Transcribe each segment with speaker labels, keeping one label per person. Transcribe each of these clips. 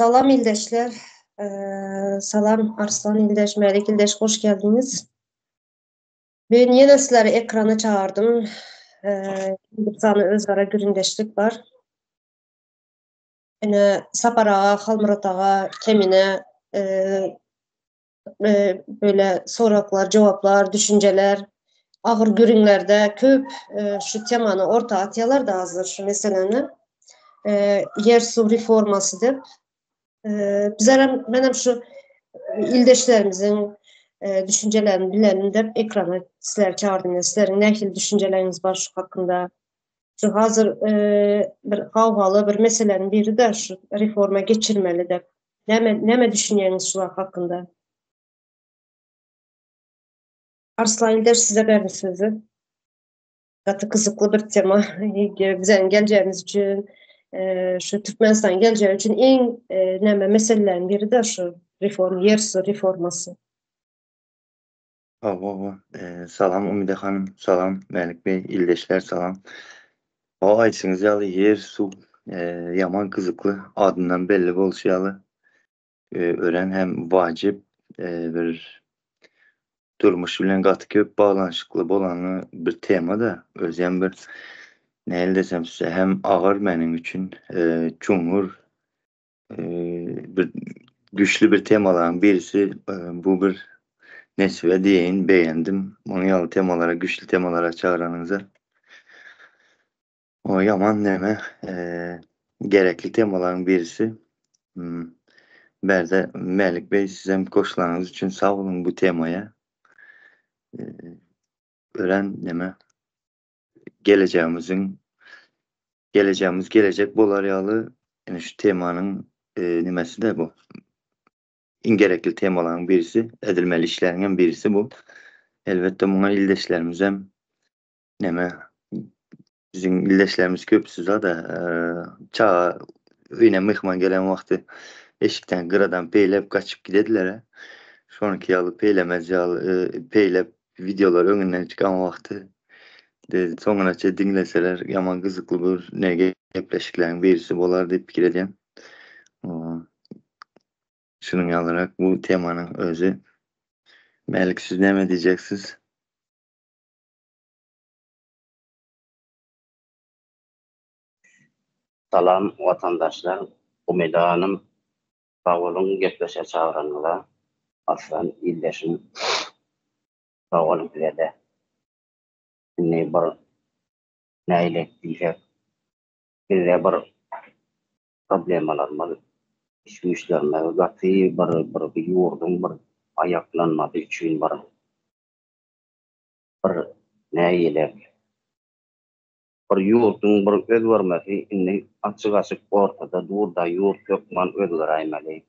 Speaker 1: Salam İldeşler. Salam Arslan İldeş, Melik İldeş, hoş geldiniz. Ben yine sizleri ekrana çağırdım. Bir tane özara güründeşlik var. Yine Saparağa, Halmuratağa, Kemine böyle soraklar, cevaplar, düşünceler, ağır gürünlerde köp şu temanı orta atyalar da hazır şu meseleni. Yer su reforması dep. Bizler benim şu ildeşlerimizin düşüncelerini bilelim de ekrana sizler çağırdınız. Sizlerin ne düşünceleriniz var şu hakkında? Şu hazır bir havhalı bir meselenin biri de şu reforma geçirmeli de. Ne düşünüyorsunuz şu hakkında? Arslan İlder size verdim sözü. Katı kızıklı bir tema. Bizden geleceğimiz için şu Türkmenistan geleceği için en meselelerin biri de şu reform, yer su reforması.
Speaker 2: Salam Umide Hanım, salam Melik Bey, ildeşler salam. O ayçınız yalı yer su yaman kızıklı adından belli bolşayalı öğren hem vacip bir durmuş bilen katı köp bağlanışıklı bolanı bir tema da özyen bir ne desem size hem ağır benim için cumhur bir güçlü bir temaların birisi bu bir Nesve diyeyin beğendim. Onu yalı temalara, güçlü temalara çağıranınıza. O yaman deme. Gerekli temaların birisi. Berde Melik Bey sizin koşularınız için sağ olun bu temaya. Öğren deme. Geleceğimiz gelecek bolar yalı yani şu temanın nimesi de bu. En gerekli temaların birisi, edilmeli işlerinden birisi bu. Elbette buna ildeşlerimiz hem neme bizim ildeşlerimiz köpsüz da çağa öyle mıhman gelen vakti eşikten gıradan peylep kaçıp gidediler. Sonraki yalı peylemez yalı peylep videolar önünden çıkan vakti de sonuna dinleseler yaman kızıklı bir ne gepleşiklerin birisi bolar deyip fikir edeyim. Şunun alarak bu temanın özü. Melik siz ne mi diyeceksiniz?
Speaker 3: Salam vatandaşlar, Umide Hanım, sağ olun getleşe çağıranıla, Aslan İldeş'in sağ olun bilede. Ne bir neylik diyecek, bir problemalarımız, iş güçlerine, gatı bir yurdun bir ayaklanmadığı için bir neylik, bir yurdun bir öz vermesi, inni açık ortada, durda yurt yokman özler aymali.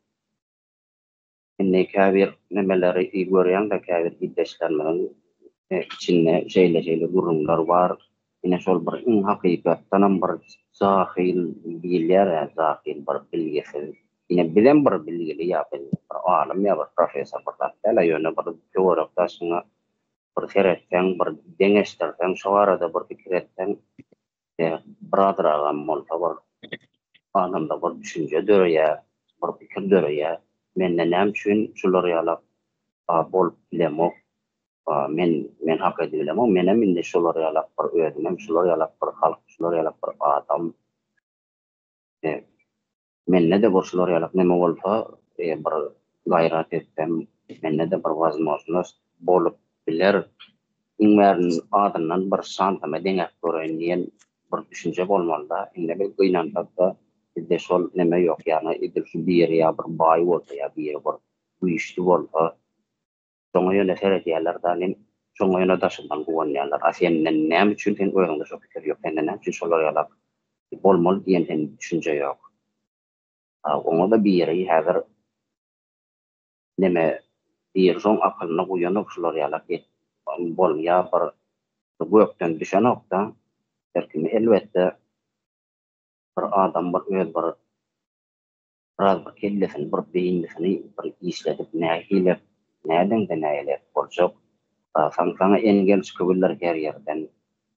Speaker 3: İnne kabir nemeleri iyi görüyen de kabir iddeşlerinin içinde şeyle durumlar var. Yine sol bir in hakikattan bir zahil bilgiler, zahil bir bilgisi. Yine bilen bir bilgili yapın. Bir alim ya bir profesör bir tatlı yönü bir teoriktasına bir keretten bir dengeçlerden şu arada bir fikretten bradır ağam molta var. Anımda bir düşünce dörüye, bir fikir dörüye. Menden hem üçün şular yalap bol bilemok. Men hak edilem o menem inde şular yalap bir ödüm, şular yalap bir halk, şular yalap bir adam. Menne de bu şular yalap neme olsa bir gayret ettim. Menne de bir vazmoşnos bolup biler. İnmerin adından bir şantama denek görünüyen bir düşünce olmalı. İnne bir kıynandak da de sol neme yok yani idir şu bir ya bir bay olsa ya bir bu işti olsa sonra yöne seyret yerlerden sonra yöne taşından kuvan yerler asiyenden nem için ten oyunda çok fikir yok nem için solar yalar olmalı diyen ten düşünce yok ona da bir yeri hazır neme bir son akılına uyanık solar yalar ki bol ya bu yoktan düşen nokta derken elbette bir adam bir biraz bir kellefin bir beyinlefini bir işletip ne neden de neyle olacak sana en genç kabullar her yerden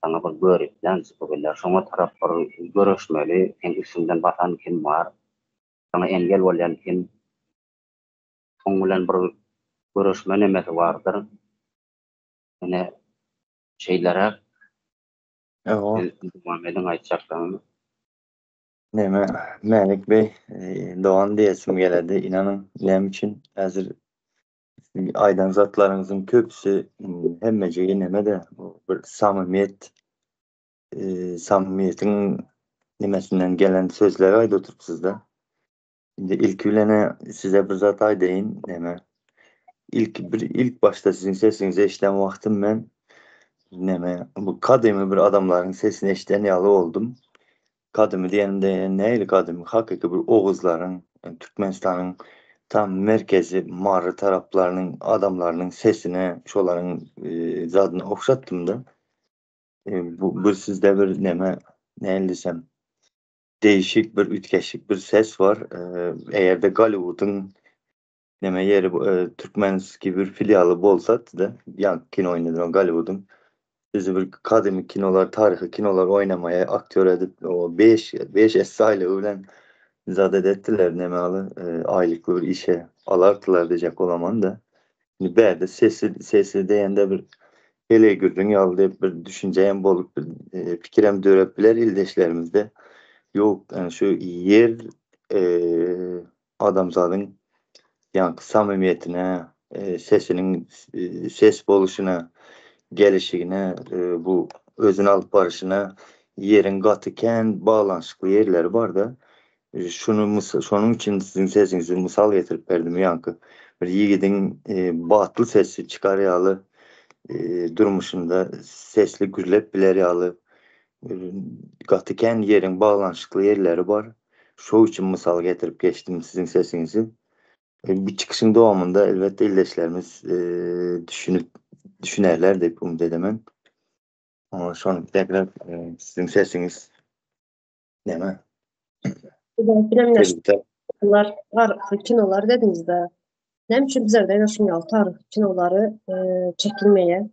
Speaker 3: sana bir görüpten kabullar sonra taraf bir görüşmeli en üstünden batan kim var sana engel bolýan kim oň bilen bir görüşme nemesi bardyr. Ene şeylere
Speaker 2: O
Speaker 3: Muhammed'in aýtjaklarını
Speaker 2: neme Melik Bey Doğan diyesim geledi. İnanın nem için hazır aydan zatlarınızın köpüsü hemmece neme de bir samimiyetin nimesinden gelen sözleri ayda oturup da. Şimdi ilk ülene size bir zat aydayın neme. İlk başta sizin sesinizi eşiten vaktim ben neme bu kademi bir adamların sesini eşiten yalı oldum. Kademi diýende neyli kademi? Hakiki bir Oğuzların, Türkmenistan'ın tam merkezi Marı taraplarının adamlarının sesine şoların zadına okşattım da bu sizde bir neme ne desem değişik bir ütkeşik bir ses var. Eğer de Gollywood'un neme yeri Türkmenski bir filialı bolsat da yan kino oynadı Gollywood'un sizi bir kademi kinolar, tarihi kinolar oynamaya aktör edip o 5 esayla ölen zadet ettiler nemalı aylıklı bir işe alartılar diyecek olaman da berde sesi deyende bir hele gürdün yalı bir düşünceyen bolup bir fikirem döröpbiler ildeşlerimizde yok yani şu yer adamzadın yani samimiyetine sesinin ses boluşuna gelişigine bu özüne alıp barışına yerin gatıken bağlanışıklı yerleri var da şunun için sizin sesinizi misal getirip verdim yankı. Bir yiğidin batıl sesi çıkaryalı durmuşunda sesli gürlep bileryalı gatıken yerin bağlanışıklı yerleri var. Şu için misal getirip geçtim sizin sesinizi. Bir çıkışın devamında elbette ildeşlerimiz düşünerler de umut edemem. Ama şu an tekrar sizin sesiniz değil mi?
Speaker 1: Tebrikler. Tarih kinolar dediniz de. Ne için bizler de yaşayan tarih kinoları çekilmeye,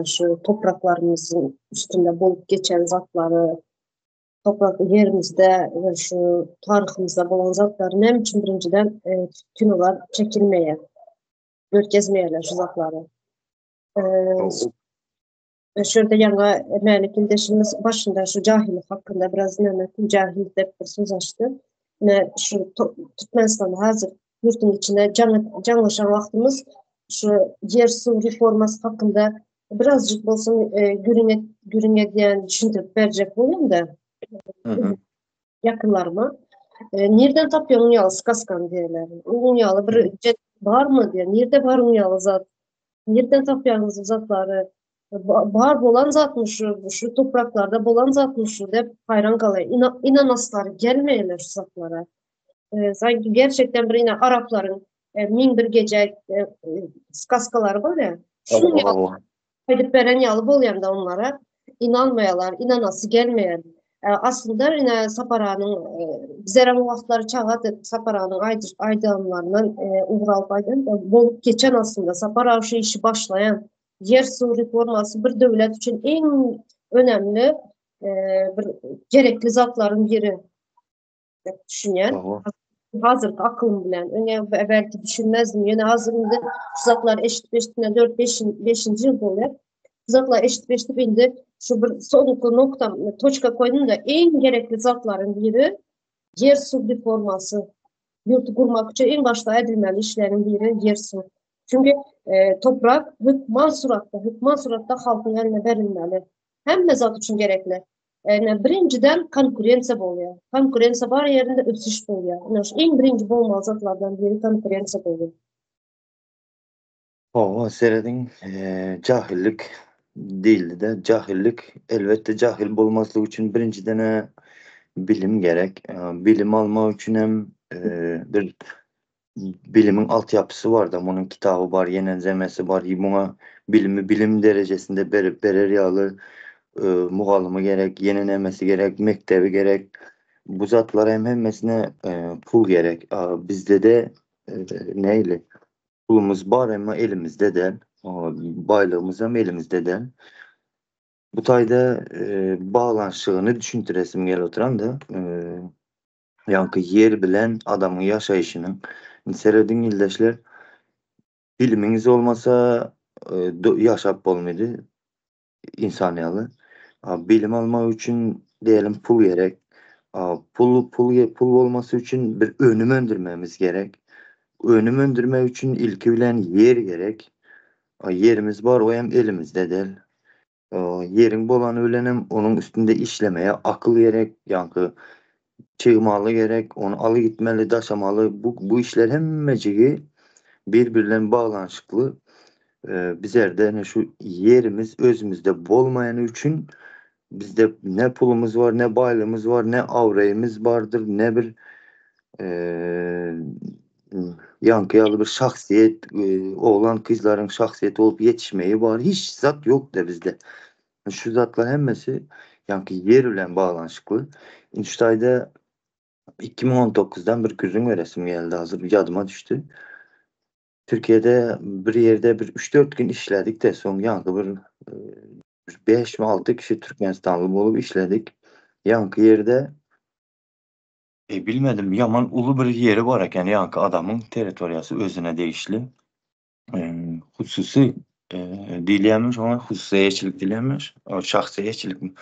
Speaker 1: şu topraklarımızın üstünde bolup geçen zatları, toprak yerimizde ve şu tarihimizde bulan zatları ne için birinciden kinolar çekilmeye, görkezmeyeler şu zatları. Şurada yana Melik ildeşimiz başında şu cahillik hakkında biraz cahillik de bir söz açtı. Şu Türkmenistan'da hazır yurtun içinde canlaşan vaktimiz şu yer su reforması hakkında birazcık olsun görüne diyen düşündürüp verecek olayım da yakınlarıma. Nereden tapıyor Unyalı Skaskan diyorlar. Unyalı bir var mı diye. Nerede var Unyalı zat? Nereden tapıyorsunuz zatları? Var bolan zatmış şu topraklarda bolan zatmış de hayran kalıyor. İnanaslar gelmeyeler şu zatlara. Sanki gerçekten bir Arapların min bir gece skaskaları var ya. Şunu yapıp veren yalı bol da onlara inanmayalar, inanası gelmeyen. Aslında yine Sapara'nın bizeren vaxtları çağadı Sapara'nın aydınlarından Uğral Baydan bolup geçen aslında Sapara şu işi başlayan yer su reforması bir devlet için en önemli bir gerekli zatların biri düşünen hazır aklım bilen belki düşünmezdim yine hazırında zatlar eşit beştiğine 4-5. yıl oluyor zatlar eşit beşti bindi şu bir sonuklu nokta toçka koydum da en gerekli zatların biri yer su reforması yurtu kurmak için en başta edilmeli işlerin biri yer su. Çünkü toprak hükman suratta halkın eline verilmeli. Hem mezat için gerekli. Birinciden konkurensiya oluyor. Konkurensiya var yerinde ösüş oluyor. En birinci bolmalı zatlardan biri konkurensiya oluyor.
Speaker 2: O seredin cahillik değildi de cahillik elbette cahil bolmaslığı için birinciden bilim gerek. Bilim alma için hem bir bilimin altyapısı var da bunun kitabı var, yenilzemesi var. Buna bilim derecesinde berer yalı muğalımı gerek, yenilemesi gerek, mektebi gerek. Bu zatlara hemmesine pul gerek. Bizde de neyle? Pulumuz var ama elimizde de. Baylığımız hem elimizde de. Bu tayda bağlanışığını düşündüresim gel oturan da Yankı yer bilen adamın yaşayışının seredin ildeşler biliminiz olmasa yaşap bolmaydı insaniyalı. Bilim almak için diyelim pul gerek. Pul olması için bir önüm öndürmemiz gerek. Önüm öndürme için ilki bilen yer gerek. Yerimiz var o hem elimizde değil. Yerin bolanı ölenim onun üstünde işlemeye akıl gerek. Yankı çığmalı gerek. Onu alı gitmeli, daşamalı. Bu işler hemmeciği birbirlerine bağlanışıklı. Bizlerde ne şu yerimiz özümüzde bolmayanı için bizde ne pulumuz var, ne baylığımız var, ne avrayımız vardır, ne bir eee yankıyalı bir şahsiyet, oğlan kızların şahsiyeti olup yetişmeyi var. Hiç zat yok da bizde. Şu zatlar hemmesi yankı yer ile bağlanışıklı. Einstein'da 2019'dan bir güzün resim geldi hazır yadıma düştü. Türkiye'de bir yerde bir 3-4 gün işledik de son yankı bir 5 mi 6 kişi Türkmenistanlı bulup işledik. Yankı yerde bilmedim yaman ulu bir yeri var yani yankı adamın teritoriyası özüne değişli. Hususi dileyemiş ama hususiyetçilik dileyemiş. O şahsiyetçilik mi?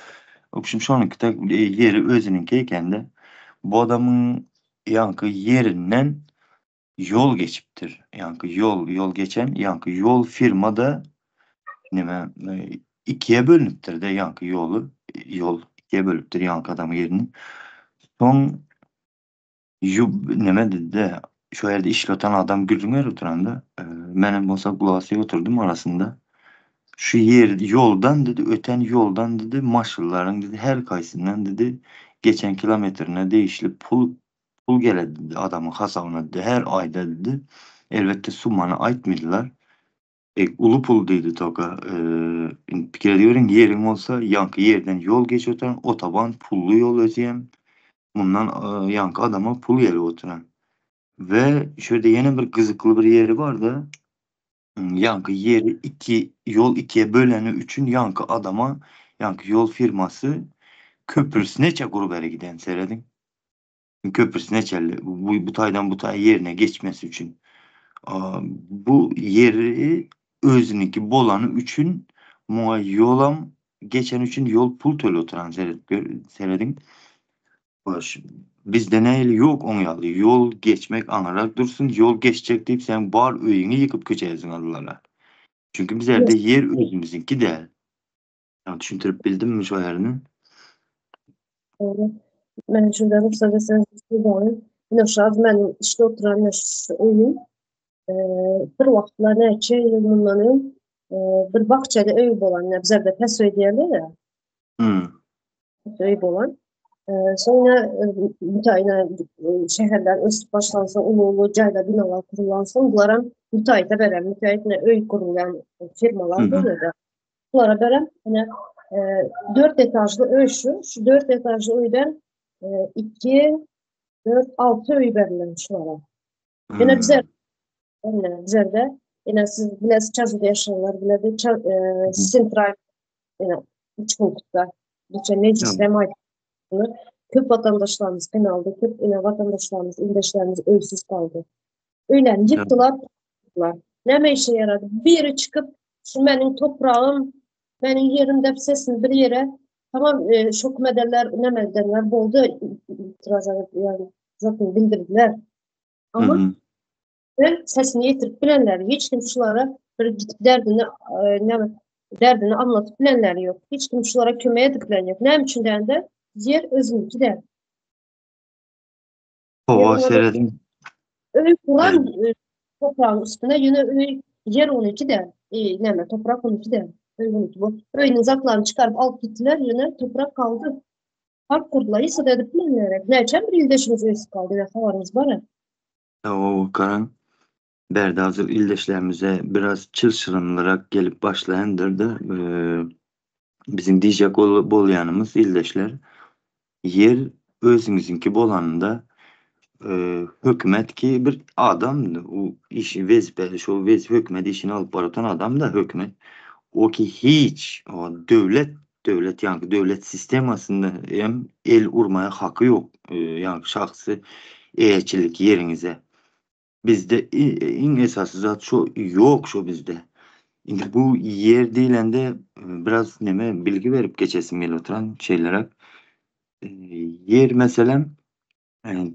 Speaker 2: Şimdi şu anki de yeri özününkeyken de bu adamın yankı yerinden yol geçiptir. Yankı yol geçen yankı yol firmada nime ikiye bölünüptür de yankı yol ikiye bölüptür yankı adamı yerini. Son nime dedi de şu yerde işleten adam gülünger oturanda benim olsa kulağısı oturdum arasında. Şu yer yoldan dedi öten yoldan dedi maşırların dedi her kaysından dedi geçen kilometrine değişli pul geledi dedi adamın hasabına dedi her ayda dedi. Elbette summanı aytmıyorlar. Ulu pul dedi toka. Bir kere diyorum yerim olsa yankı yerden yol geç oturan otoban pullu yol özeyem. Bundan yankı adama pul yeri oturan. Ve şöyle yeni bir kızıklı bir yeri var da yankı yeri yol ikiye böleni üçün yankı adama yankı yol firması köprüsüne grubere giden seyredin. Köprüsüne çelli bu taydan bu tay yerine geçmesi için. Bu yeri özününki bolanı üçün muha yolam geçen üçün yol pul töl oturan seyredin. Baş, bizde neyle yok on yalı. Yol geçmek anarak dursun. Yol geçecek deyip sen bar öyünü yıkıp köçeyizin adılara. Çünkü bizlerde yer özümüzünki değil. Yani düşüntürüp bildim mi şu yerini?
Speaker 1: Doğru. Ben şimdi Rusya deseniz Sudan'ın yine şu an ben işte oturan oyun bir vaxtlar neçə il bundan bir bağçada öy bolan, bizə də pes ödəyirlər ya, öy bolan. Sonra müteahhitler şehirler üst başlansın, ulu cayda binalar kurulansın. Bunlara müteahhite veren, müteahhitle öy kurulan firmalar böyle de. Bunlara veren hani 4 etajlı öy şu 4 etajlı öyden 2, 4, 6 öy verilen şunlara. Yine bize de yine siz bilesiz Çazı'da yaşayanlar bile de sentral yine 3 punktta. Geçen meclisle maydanoz. Köp vatandaşlarımız penaldı, köp vatandaşlarımız, ildeşlerimiz öysüz kaldı. Öyle yıktılar. Ne işe yaradı? Biri çıkıp şu benim toprağım, benim yerimde sesini bir yere tamam şok medeller, ne medeller boldu itiraz yani zaten bildirdiler. Ama sesini yetirip bilenler hiç kim şulara bir gidip derdini anlatıp bilenler yok. Hiç kim şulara kömeye edip bilen yok. Ne için de yer özünki de.
Speaker 2: Hava seyredin.
Speaker 1: Öyle kuran toprağın üstüne yine yer 12 de neme toprak 12 de öyle bu. Öyle zaklarını çıkarıp alıp gittiler yine toprak kaldı. Halk kurdular. İsa edip bilinlerek. Ne için bir ildeşimiz öylesi kaldı. Ne havarımız var ya.
Speaker 2: O karan berde hazır ildeşlerimize biraz çılçırınlarak gelip başlayandır da bizim diyecek bol yanımız ildeşler. Yer özümüzünki bolanında hükümet ki bir adam o işi vazifeli şu hükümet işini alıp baratan adam da hükümet o ki hiç o devlet devlet yani devlet sistemi aslında hem el urmaya hakkı yok. Yani şahsı eğerçilik yerinize. Bizde en esası zat şu yok şu bizde. Şimdi bu yer değil de biraz neme bilgi verip geçesim geliyor oturan şeylere. Yer mesela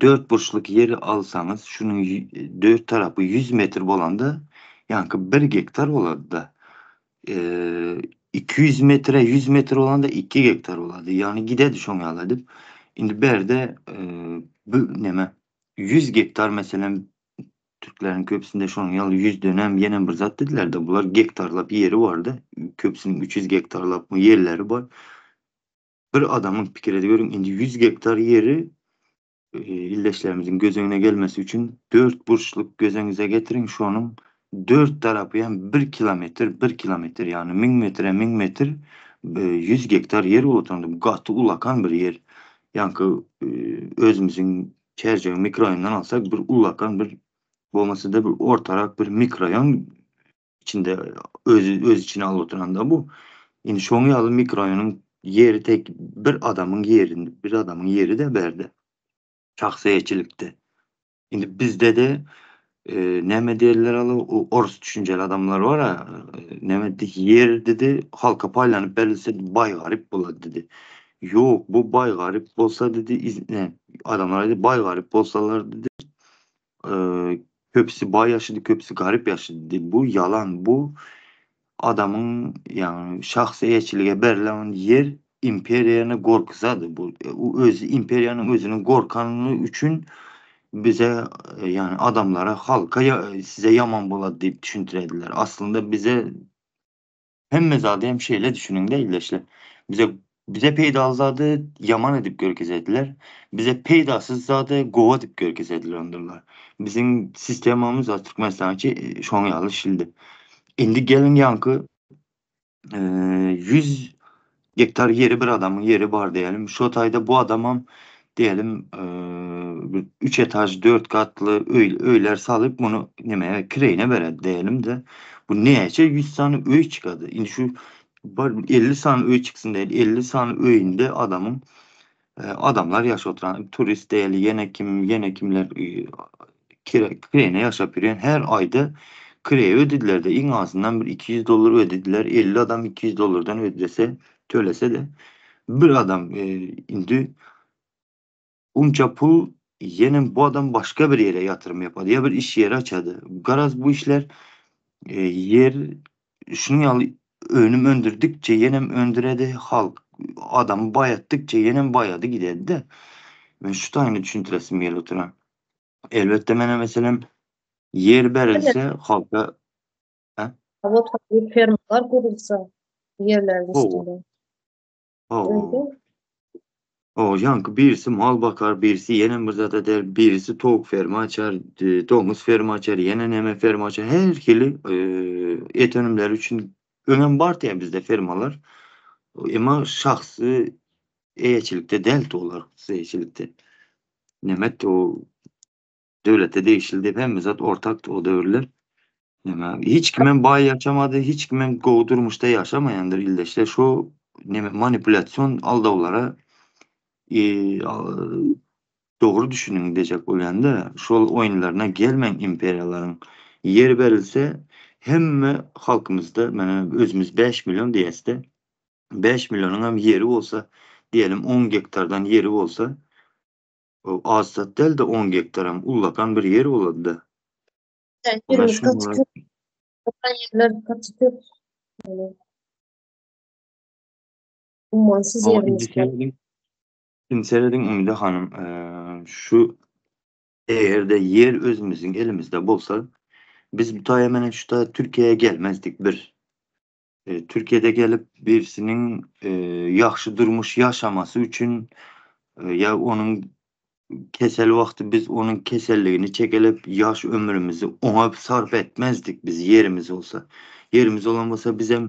Speaker 2: dört burçluk yeri alsanız şunun dört tarafı 100 metre bolanda yani 1 hektar oladı da 200 metre 100 metre olan da 2 hektar oladı. Yani gidedi şonu aladı. Şimdi berde bu neme 100 hektar mesela Türklerin köpsünde şonun yalı 100 dönem yenen bir zat dediler de bunlar hektarlap yeri vardı. Köpsünün 300 hektarlap mı yerleri var. Bir adamın fikri görün indi 100 hektar yeri illeşlerimizin göz önüne gelmesi için 4 burçluk gözünüze getirin şu onun 4 tarafı yani 1 kilometre yani 1000 metre 1000 metre 100 hektar yer olutandı. Gatı ulakan bir yer. Yani özümüzün çerçeve mikroyondan alsak bir ulakan bir olması da bir ortarak bir mikroyon içinde öz içine al oturan da bu. Yani şonu yalı mikroyonun yeri tek bir adamın yeri de berde. Şahsiyetçilikte. Şimdi bizde de neme derler alı o orus düşünceli adamlar var ya neme de yer dedi halka paylanıp verilse bay garip buladı dedi. Yok bu bay garip olsa dedi adamlar dedi bay garip olsalar dedi e, köpsü bay yaşadı köpsü garip yaşadı dedi. Bu yalan bu adamın yani şahsiyetçiliğe verilen yer imperiyanı korkusadı bu o öz imperiyanın özünün korkanlığı için bize yani adamlara halka size yaman buladı deyip düşündürediler. Aslında bize hem mezade hem şeyle düşünün değil de işte bize peydalzadı yaman edip görkezediler. Bize peydasız zadı gova edip görkezediler ondurlar. Bizim sistemimiz artık mesela ki şonu alışıldı. Şimdi gelin yankı 100 hektar yeri bir adamın yeri var diyelim. Şu tayda bu adamın diyelim 3 etaj 4 katlı öyler salıp bunu nemeye kireyine verir diyelim de bu neyse 100 tane öy çıkadı. Şimdi şu var 50 tane öy çıksın değil 50 tane öyünde adamın adamlar yaş oturan turist değil yine kimler kireyine yaşap yürüyen her ayda kireye ödediler de en azından bir 200 dolar ödediler 50 adam 200 dolardan ödese söylese de bir adam indi unca pul yenin bu adam başka bir yere yatırım yapadı ya bir iş yeri açadı. Garaz bu işler yer şunu önüm öndürdükçe yenem öndüredi halk adamı bayattıkça yenem bayadı giderdi de ben şu tane düşüntüresim geliyor oturan. Elbette bana mesela yer
Speaker 1: Evet,
Speaker 2: verilse halka he?
Speaker 1: büyük firmalar kurulsa yerlerin
Speaker 2: o
Speaker 1: üstünde.
Speaker 2: o
Speaker 1: Öyle.
Speaker 2: o yankı birisi mal bakar, birisi yenen mızat eder, birisi tavuk ferma açar, domuz ferma açar, yenen eme ferma açar. Her kili et önümleri için önem var diye bizde firmalar. Ama şahsı eğçilikte delta olarak eğçilikte. Nemet o devlete değişildi. Hem mızat ortaktı o devirler. Hiç kimin bay yaşamadı, hiç kimin kovdurmuş da yaşamayandır ille işte şu manipülasyon aldavlara e, doğru düşünün diyecek olan da şu oyunlarına gelmeyen imperiyaların yer verilse hem halkımızda yani özümüz 5 milyon diyeste 5 milyonun hem yeri olsa diyelim 10 hektardan yeri olsa o azat değil de 10 hektar hem ullakan bir yeri oladı da.
Speaker 1: Yani
Speaker 2: Ben
Speaker 1: yerimiz
Speaker 2: şunu
Speaker 1: katı
Speaker 2: olarak
Speaker 1: kök, yerler katı kök. Yani ummansız
Speaker 2: o
Speaker 1: yerimiz var.
Speaker 2: şimdi seyredin Ümide Hanım şu eğer de yer özümüzün elimizde bolsa biz bu ta hemen şu da Türkiye'ye gelmezdik bir. Türkiye'de gelip birisinin yaxşı durmuş yaşaması için ya onun kesel vakti biz onun keselliğini çekelip yaş ömrümüzü ona sarf etmezdik biz yerimiz olsa. Yerimiz olmasa bize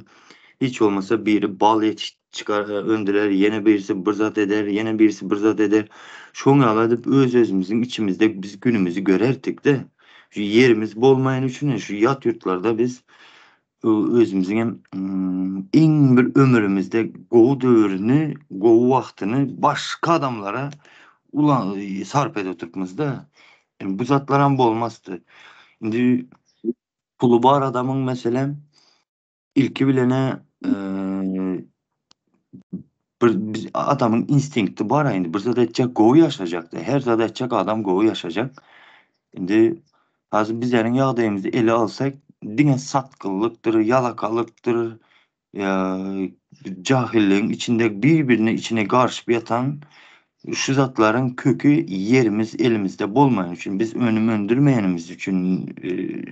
Speaker 2: hiç olmasa biri bal çıkar öndürer, yine birisi bırzat eder, yine birisi bırzat eder. Şunu aladıp özümüzün içimizde biz günümüzü görerdik de şu yerimiz bolmayan için şu yat yurtlarda biz özümüzün en bir ömrümüzde gowu döwrüni, gowu wagtyny başka adamlara sarp edýärmizde. Bu zatlar bolmasdy. Indi pulu bar adamın meselem ilki bilene adamın instinkti bar indi. Bir zat etjek gowy ýaşajakdy. Her zat etjek adam gowy ýaşajak. Indi hazır bizleriň ýagdaýymyzdy ele alsak, diňe satgylykdyr, ýalakalykdyr, cahilliğin içinde birbirine içine karşı yatan şu zatların kökü yerimiz elimizde bolmayan için biz önüm öndürmeyenimiz için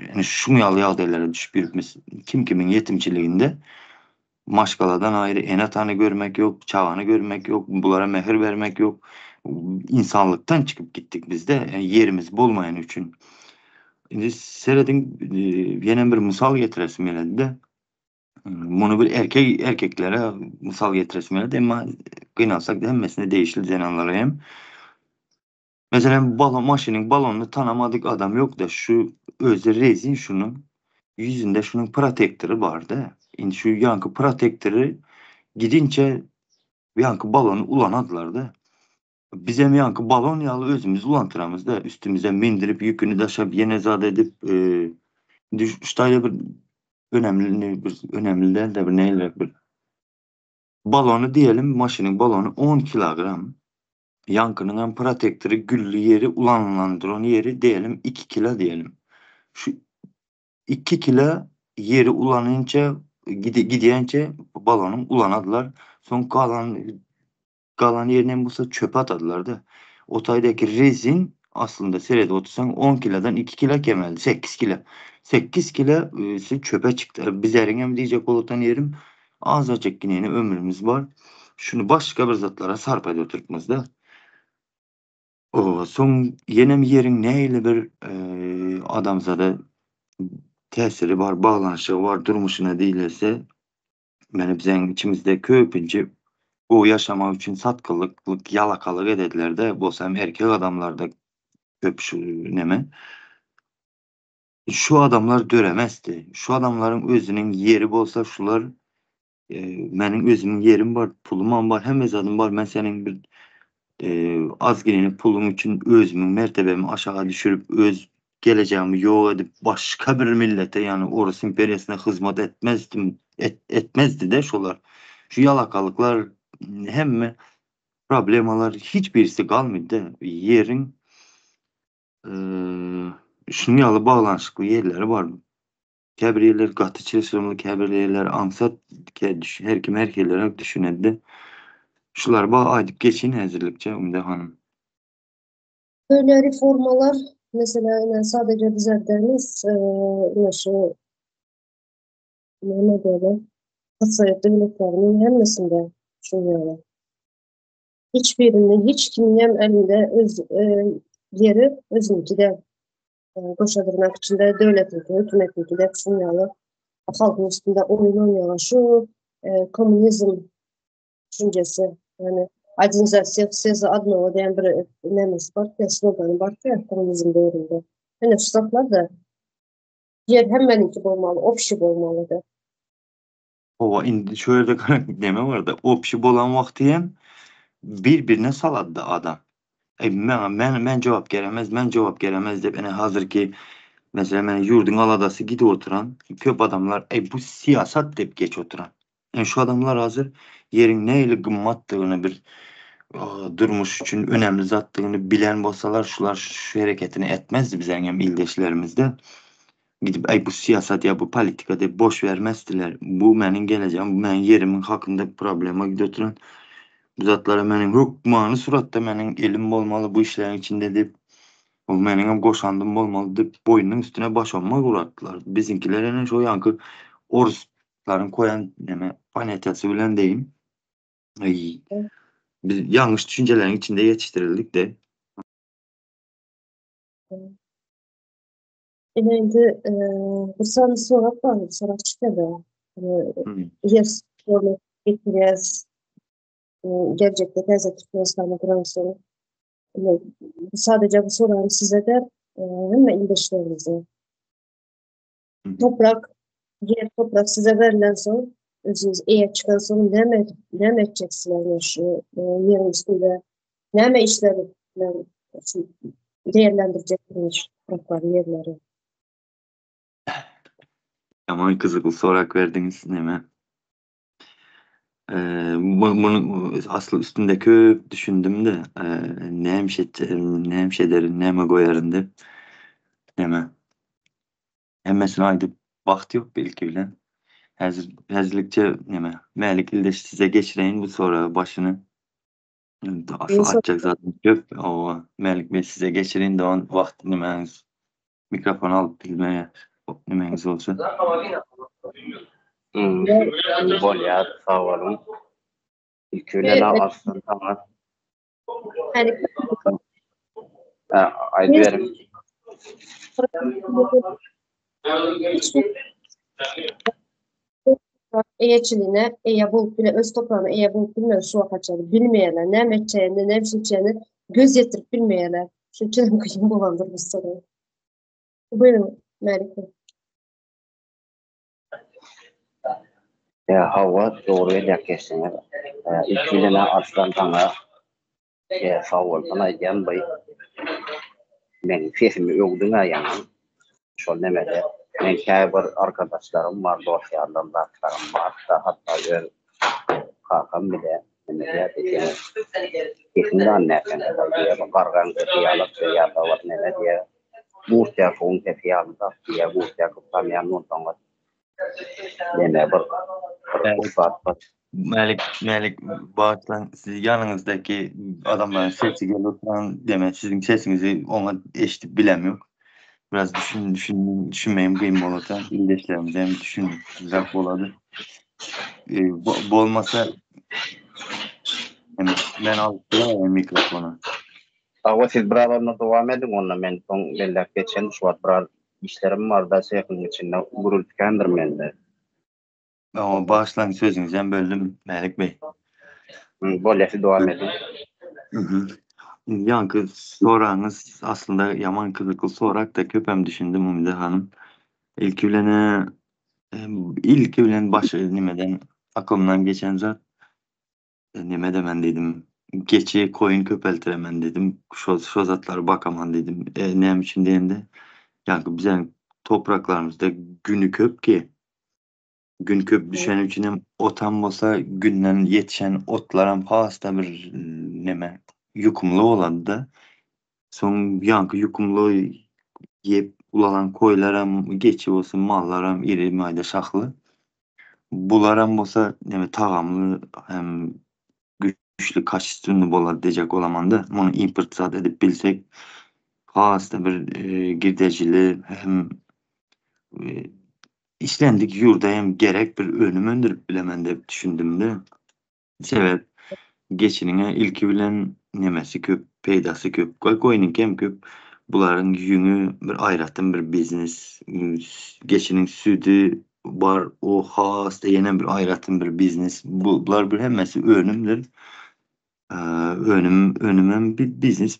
Speaker 2: yani şunu yağdaylara düşüp yürütmemiz kim kimin yetimçiliğinde maşgaladan ayrı enatanı görmek yok, çağanı görmek yok, bunlara mehir vermek yok. İnsanlıktan çıkıp gittik biz de yani yerimiz bolmayan için. Şimdi seyredin yine bir misal getiresim geldi de. Bunu bir erkeklere misal getiresim geldi ama kıynalsak da hemmesine değişil zenanlara hem. Mesela maşinin balonunu tanımadık adam yok da şu özü rezin şunun yüzünde şunun protektörü vardı. Yani şu yankı protektörü gidince yankı balonu ulanadılar da. Bize yankı balon yalı özümüz ulantıramız da üstümüze mindirip yükünü taşıp yenezade edip işte bir önemli değil de bir neyle bir balonu diyelim maşinin balonu 10 kilogram yankının hem protektörü güllü yeri ulanlandır onu yeri diyelim 2 kilo diyelim. Şu 2 kilo yeri ulanınca gidiyince balonun ulanadılar. Son kalan yerine bulsa çöpe atadılar da. Otaydaki rezin aslında seride otursan 10 kilodan 2 kilo kemeldi. 8 kilo. 8 kilo çöpe çıktı. Biz hem diyecek olutan yerim azıcık yine ömrümüz var. Şunu başka bir zatlara sarp ediyor Türkmüzde. O son yenem yerin neyle bir adamzada tesiri var, bağlanışı var, durmuşuna değilse yani bizim içimizde köpünce o yaşamak için satkılık, yalakalık edediler de bu hem erkek adamlarda köp şu neme. Şu adamlar döremezdi. Şu adamların özünün yeri bolsa şular benim özümün yerim var, pulum var, hem ezadım var. Ben senin bir az geleni pulum için özümün mertebemi aşağı düşürüp öz geleceğimi yok edip başka bir millete yani orası imperiyasına hizmet etmezdi de şular. Şu yalakalıklar hem problemalar hiçbirisi kalmadı. Yerin şunu yalı bağlanışıklı yerleri var. Kebriyeler, katı çalışımlı kebriyeler, ansat her kim herkeler düşünedi. Şular aydıp geçin hazırlıkça Ümide Hanım.
Speaker 1: Böyle reformalar mesela yani sadece bizlerimiz şu ne böyle tasarruf devletlerinin hemmesinde düşünüyorlar. Hiçbirinin hiç kiminin elinde yeri özünki de koşadırmak için de devletinki, hükümetinki de düşünüyorlar. Halkın üstünde oyun oynuyorlar. Şu komünizm düşüncesi yani один за всех, все за одного diyen bir nemiz var ya, sloganı var ya komünizm doğrunda. Yani şu da yer hemeninki olmalı, opşi olmalıdır.
Speaker 2: Ova indi şöyle de karanlık deme var da opşi bolan vakti hem birbirine saladı adam. Ben cevap gelemez de beni hazır ki mesela ben yurdun aladası gidi oturan köp adamlar bu siyasat deyip geç oturan. Yani şu adamlar hazır yerin neyle gımmattığını bir durmuş için önemli zattığını bilen bolsalar şular şu hareketini etmezdi bize hem ildeşlerimizde. Gidip bu siyasat ya bu politika de boş vermezdiler. Bu benim geleceğim, bu benim yerimin hakkında problema götüren bu zatlara benim hukmanı suratta benim elim olmalı bu işlerin içinde deyip o benim hem koşandım olmalı deyip boynunun üstüne baş olmak uğrattılar. Bizimkilerin şu yankı Orsların koyan panetası bilen deyim. Biz yanlış düşüncelerin içinde yetiştirildik de.
Speaker 1: Şimdi bu sana sorak var mı? Sorak çıkıyor. Yer sormak getireceğiz. Gelecekte teyze Türkmenistan'ı kuran soru. Sadece bu soruları size de hem de ildeşlerinize. Toprak yer toprak size verilen son özünüz eğer çıkan sonra ne edeceksiniz şu yerin üstünde ne işleri değerlendireceksiniz toprak yerleri.
Speaker 2: Yaman kızıklı sorak verdiniz neme. Bunu aslı üstünde köp düşündüm de ne derin neme koyarın de neme. Hemmesine aydı vakti yok belki bile. Hazırlıkça neme. Melik ilde size geçireyim bu sonra başını. Asıl
Speaker 1: İnsan
Speaker 2: atacak zaten köp. O Melik Bey size geçireyim de on vakti nemeniz. Mikrofon alıp bilmeye nemeniz olsun.
Speaker 3: Bolya sağ olun. İlkülene aslında ama
Speaker 1: yani
Speaker 3: aydı verim.
Speaker 1: eğçiliğine, bulup bile öz toprağına bulup bilmeyen su akaçanı bilmeyenler, ne meçeceğini, ne biçeceğini göz yetirip bilmeyenler. Şu için kıyım bulandır bu soruyu. Buyurun Melike.
Speaker 3: Hava doğru edekesine. İlkülene aslında sağ olun. Aydan bay. Men sesimi yokluğuna yani. Şol demede. Men bir arkadaşlarım var, dostlarım var, hatta kakam bile demede diyeceğim. Kesinlikle annerken diye kargan tefiyalık ya da var ne diye. Burtya son tefiyalık diye burtya kutamayan nontonlar. Deme bir ufak
Speaker 2: Melik bağışlan siz yanınızdaki adamların sesi gelirken deme sizin sesinizi ona eşitip bilemiyor. Biraz düşünmeyin kıyım olursa ildeşlerimize hem düşünün. Güzel boladı. Bu olmasa ben alıp mikrofonu.
Speaker 3: Ama siz buralarına devam edin onunla men son belki geçen şu var işlerim var da yakın içinde gurultukandır mende.
Speaker 2: Ama bağışlan sözünüzden böldüm Melik Bey.
Speaker 3: Böylesi devam edin.
Speaker 2: Yankı sorağınız aslında yaman kızıklı sorak da köpem düşündüm Umide Hanım. İlk ülen başı nimeden aklımdan geçen zat nime demen dedim. Geçi koyun köpeltiremen dedim. Şu zatlara bakaman dedim. Neyim için deyende yankı bizim topraklarımızda günü köp ki gün köp düşen içine otan olsa günden yetişen otların hasta bir neme yukumlu olan da son yankı yukumlu yep ulanan koylaram geçi olsun mallaram iri mayda şahlı. Bularam olsa neme tagamlı hem güçlü kaç üstünlü bolar diyecek olamanda onu import zat edip bilsek hasta bir girdecili hem e, işlendik yurda hem gerek bir önüm öndürüp bilemen de düşündüm de. Evet. Geçinine ilki bilen nemesi köp, peydası köp, koyunun kem köp. Buların yüngü bir ayratın bir biznes. Geçinin sütü var, o hasta yenen bir ayratın bir biznes. Bunlar bir hemmesi önümdür. Önümün bir biznes.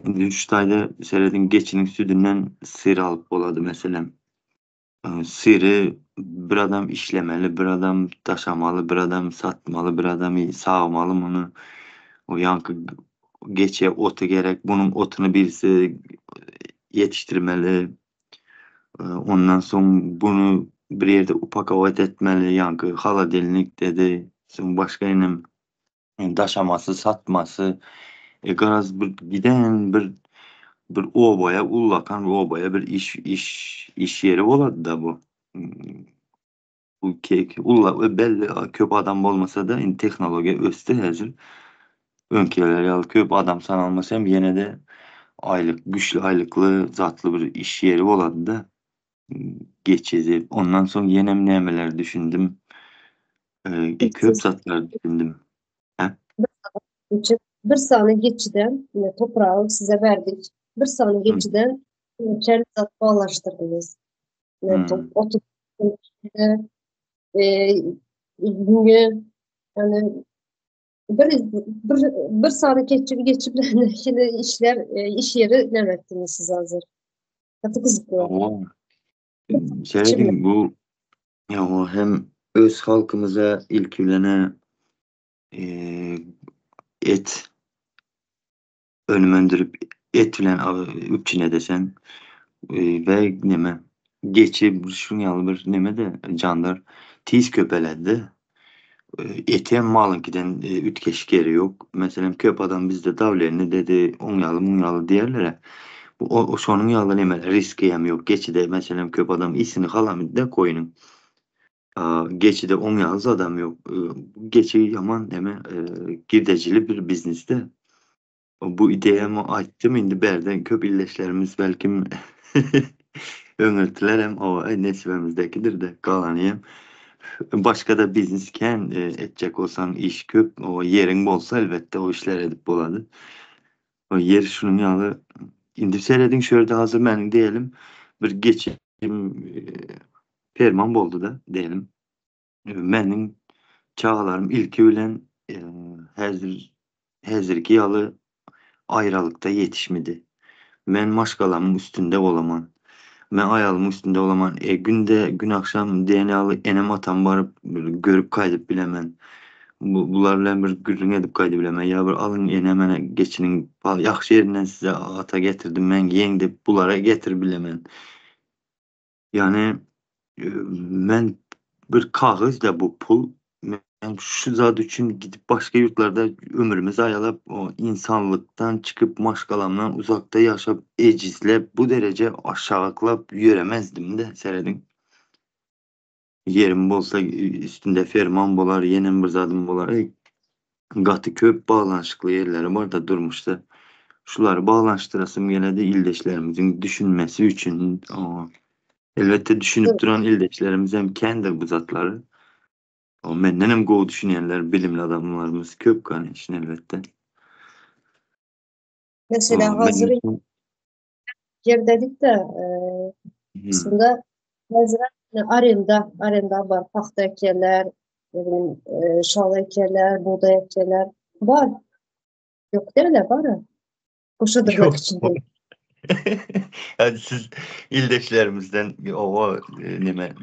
Speaker 2: Üç tane seyredin geçinin sütünden sır alıp oladı mesela. Siri bir adam işlemeli, bir adam taşamalı, bir adam satmalı, bir adam sağmalı bunu. O yankı geçe otu gerek. Bunun otunu birisi yetiştirmeli. Ondan sonra bunu bir yerde upakavat etmeli. Yankı hala delinik dedi. Sonra başka yine taşaması, satması. Garaz bir giden bir obaya ullakan bir obaya bir iş yeri oladı da bu. Bu ulla belli köp adam olmasa da teknoloji östü hazır. Önkeler ya köp adam sanalmasa hem yine de güçlü aylıklı zatlı bir iş yeri oladı da geçeceğiz. Ondan sonra yine nemeler düşündüm. Köp zatlar düşündüm.
Speaker 1: Bir saniye geçiden yine toprağı size verdik. Bir saniye geçiden kendi bağlaştırdınız. Oturup günü yani bir saniye geçip şimdi işler iş yeri demektiniz siz hazır. Katı kızıklı.
Speaker 2: Söyledim bu ya o hem öz halkımıza ilgilene et önümündürüp et bilen üpçine desen ve neme geçi şun yalı bir neme de canlar tiz köpeledi. Ete malın giden ütkeş geri yok. Mesela köp adam bizde davlerini dedi on yalı mun yalı diğerlere. O şonun yalı neme riski hem yok. Geçi de mesela köp adam isini kalamı da koyunun. Geçi de on yalı adam yok. Geçi yaman neme girdecili bir bizniste. Bu ideyemi açtım indi berden köp illeşlerimiz belki öngörtüler hem o nesibemizdekidir de kalanıyım. Başka da biznesken edecek olsan iş köp o yerin bolsa elbette o işler edip boladı. O yer şunun yalı indi seyredin şöyle hazır benim diyelim bir geçim ferman boldu da diyelim. Benim çağlarım ilki bilen hazırki yalı ayrılıkta yetişmedi. Men maşgalamın üstünde olaman. Men ayalımın üstünde olaman. Günde gün akşam DNA'lı enem atan barıp görüp kaydıp bilemen. Bularla bir gürrün edip kaydı bilemen. Ya bir alın enemene geçinin yaxşı yerinden size ata getirdim men yeğdi bulara getir bilemen. Yani men bir kağıt da bu pul ben şu zat için gidip başka yurtlarda ömrümüzü ayalap o insanlıktan çıkıp maşgalamdan uzakta yaşap ecizle bu derece aşağılıklap yüremezdim de seyredin. Yerim bolsa üstünde ferman bolar, yenim bir zadım bolar. Gatı köp bağlanışıklı yerleri var da durmuştu. Şuları bağlanıştırasım gene de ildeşlerimizin düşünmesi için. Elbette düşünüp duran ildeşlerimiz hem kendi bu zatları. O menden hem go düşünenler, bilimli adamlarımız köp kan işin elbette.
Speaker 1: Mesela hazır
Speaker 2: Men
Speaker 1: yer dedik de aslında hazır arenda var. Paxta ekerler, ne bileyim, şal ekerler, buğday ekerler var. Yok derler var. Kuşadırmak
Speaker 2: yok.
Speaker 1: için değil.
Speaker 2: Yani siz ildeşlerimizden o neme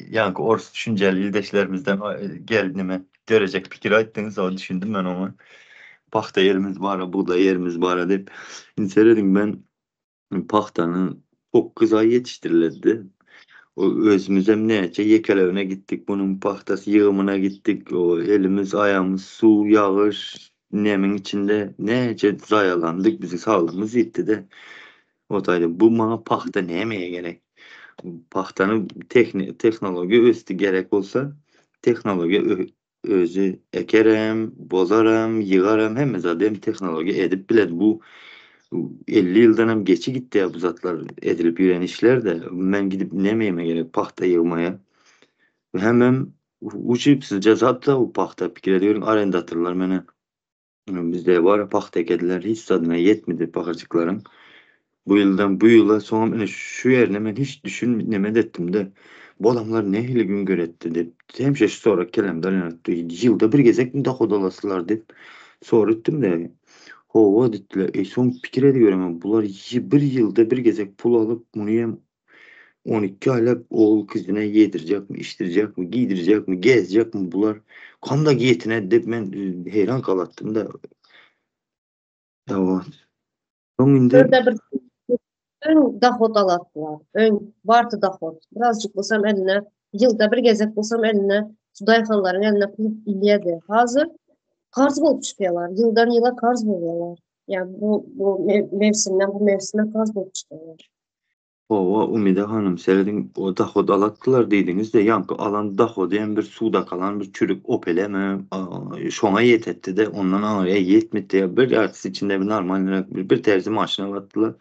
Speaker 2: yankı ors düşünceli ildeşlerimizden gel neme görecek fikir ayttınız o düşündüm ben onu. Paxta yerimiz var, buğday yerimiz var deyip. İnseredim ben paxtanı çok kızay yetiştirildi. O özümüzem neyce yekelevine gittik. Bunun pahtası yığımına gittik. O elimiz, ayağımız, su, yağış, nemin içinde neyce zayalandık. Bizi sağlığımız gitti de. O taydı. Bu bana pahta ne yemeye gerek? Pahtanın teknoloji üstü gerek olsa teknoloji özü ekerem, bozarım, yığarım. Hem zaten teknoloji edip biled bu 50 yıldan hem geçi gitti ya bu zatlar edilip yürüyen işler de ben gidip nemeyeme gerek pahta yığmaya. Hemen uçipsizce zatta o pahta fikir ediyorum arendatırlar beni. Bizde var pahta ekediler hiç tadına yetmedi pakırcıklarım. Bu yıldan bu yıla sonra şu yerine ben hiç düşünmemet ettim de bu adamlar ne hili gün göretti de hem şey sonra kelamdan yılda bir gezek mi daha odalasılar deyip sonra ettim de hova dediler. Son fikir ediyorum ama bunlar bir yılda bir gezek pul alıp bunu hem 12 aylık oğul kızına yedirecek mi, içtirecek mi, giydirecek mi, gezecek mi bunlar. Kanda giyetine de ben heyran kalattım da. Evet. Son indi
Speaker 1: Orada bir ön dahot alattılar. Ön vardı dahot. Birazcık bulsam eline, yılda bir gezek bulsam eline, Sudayxanların eline pul iliyedi. Hazır karz bulup çıkıyorlar. Yıldan yıla karz buluyorlar. Yani bu mevsimden bu mevsime karz bulup çıkıyorlar.
Speaker 2: Ova Umide Hanım seyredin o dahod alattılar dediniz de yankı alan dahod diyen bir suda kalan bir çürük Opel'e mi şona yetetti de ondan oraya yetmedi ya bir artist içinde bir normal olarak bir terzi maaşına alattılar.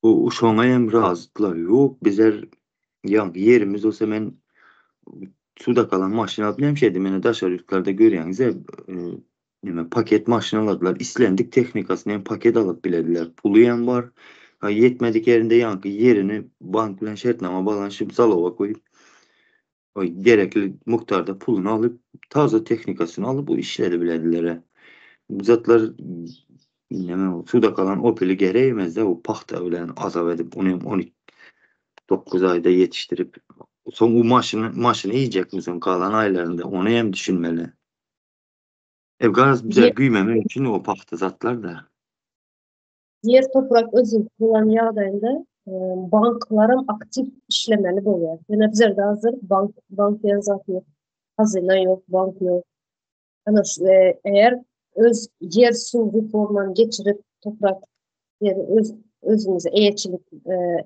Speaker 2: O şona hem razıdılar. Yok bizler yankı yerimiz olsa ben suda kalan maşın alıp hem şey demene daşarıklarda görüyorsunuz ya paket maşın aladılar. İslendik teknikasını hem paket alıp bilediler. Pulu hem var. Ha, yetmedik yerinde yankı yerini bank bilen şartnama bağlanışıp zalova koyup o gerekli miktarda pulunu alıp taze teknikasını alıp bu işleri bilediler. Bu zatlar suda kalan Opel'i gereğimez de o pahta öyle azap edip onu 9 ayda yetiştirip son bu maşını yiyecek misin kalan aylarında? Onu hem düşünmeli. Garaz güzel büyümemek için o pahtazatlar da.
Speaker 1: Yer toprak özüntü olan ýagdaýynda banklarym aktif işlemeli bolýar. Ýene bizlerde hazır bank diýen zat ýok. Hazyna ýok, bank ýok. Ana şu eğer öz yer su reformany geçirip toprak yer özüňize eýetçilik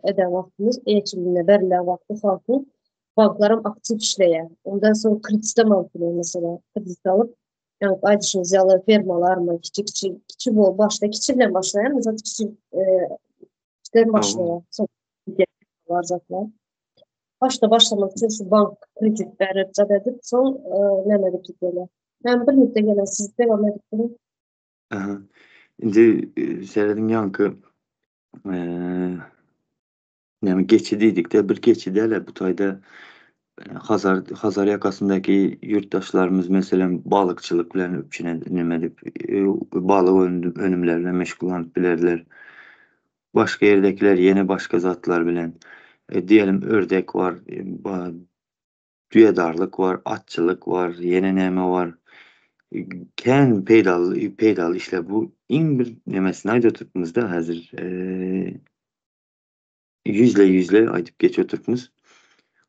Speaker 1: eden wagtymyz, eýetçiliğine berilen wagtda halkyň banklarym aktif işleýär. Ondan soň kreditden alyp mesela kredit alıp yani aýdyşyňyz ýaly fermalar mı kiçik bol başta kiçik bilen başlaýar, mesela kiçik işten başlaýar. Var zatlar. Başta başlamak için şu bank kredit berip zat edip soň näme edip gitýärler. Ben bir müddet gelen siz devam edip durun.
Speaker 2: Aha. Indi seyredin yankı yani geçidiydik de bir geçideler bu tayda Hazar yakasındaki yurttaşlarımız mesela balıkçılık bilen öpçünedip balık önümlerine meşgul olup bilerler. Başka yerdekiler yeni başka zatlar bilen diyelim ördek var, düyedarlık var, atçılık var, yeni neme var. Ken peydal işte bu in bir nemesine ayda oturtmuşda hazır yüzle aydıp geç oturtmuş.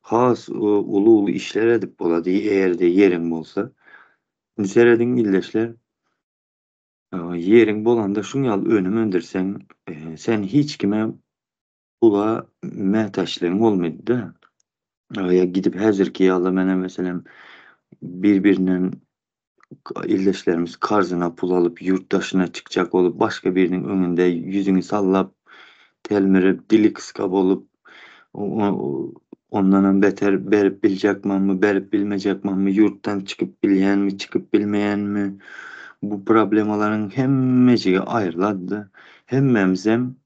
Speaker 2: Has ulu işler edip boladı eğer de yerin bolsa. Seredin illeşler yerin bolanda şun yal önüm öndirsen sen hiç kime bula mehtaşlığın olmadı da. Ya gidip hazırki yalla mene mesela birbirinin illeşlerimiz karzına pul alıp yurttaşına çıkacak olup başka birinin önünde yüzünü sallap telmirip dili kıskap olup ondan beter berip bilecek mı berip bilmeyecek mı yurttan çıkıp bilen mi çıkıp bilmeyen mi bu problemaların hemmeciği ayrıladı. Hemmemizem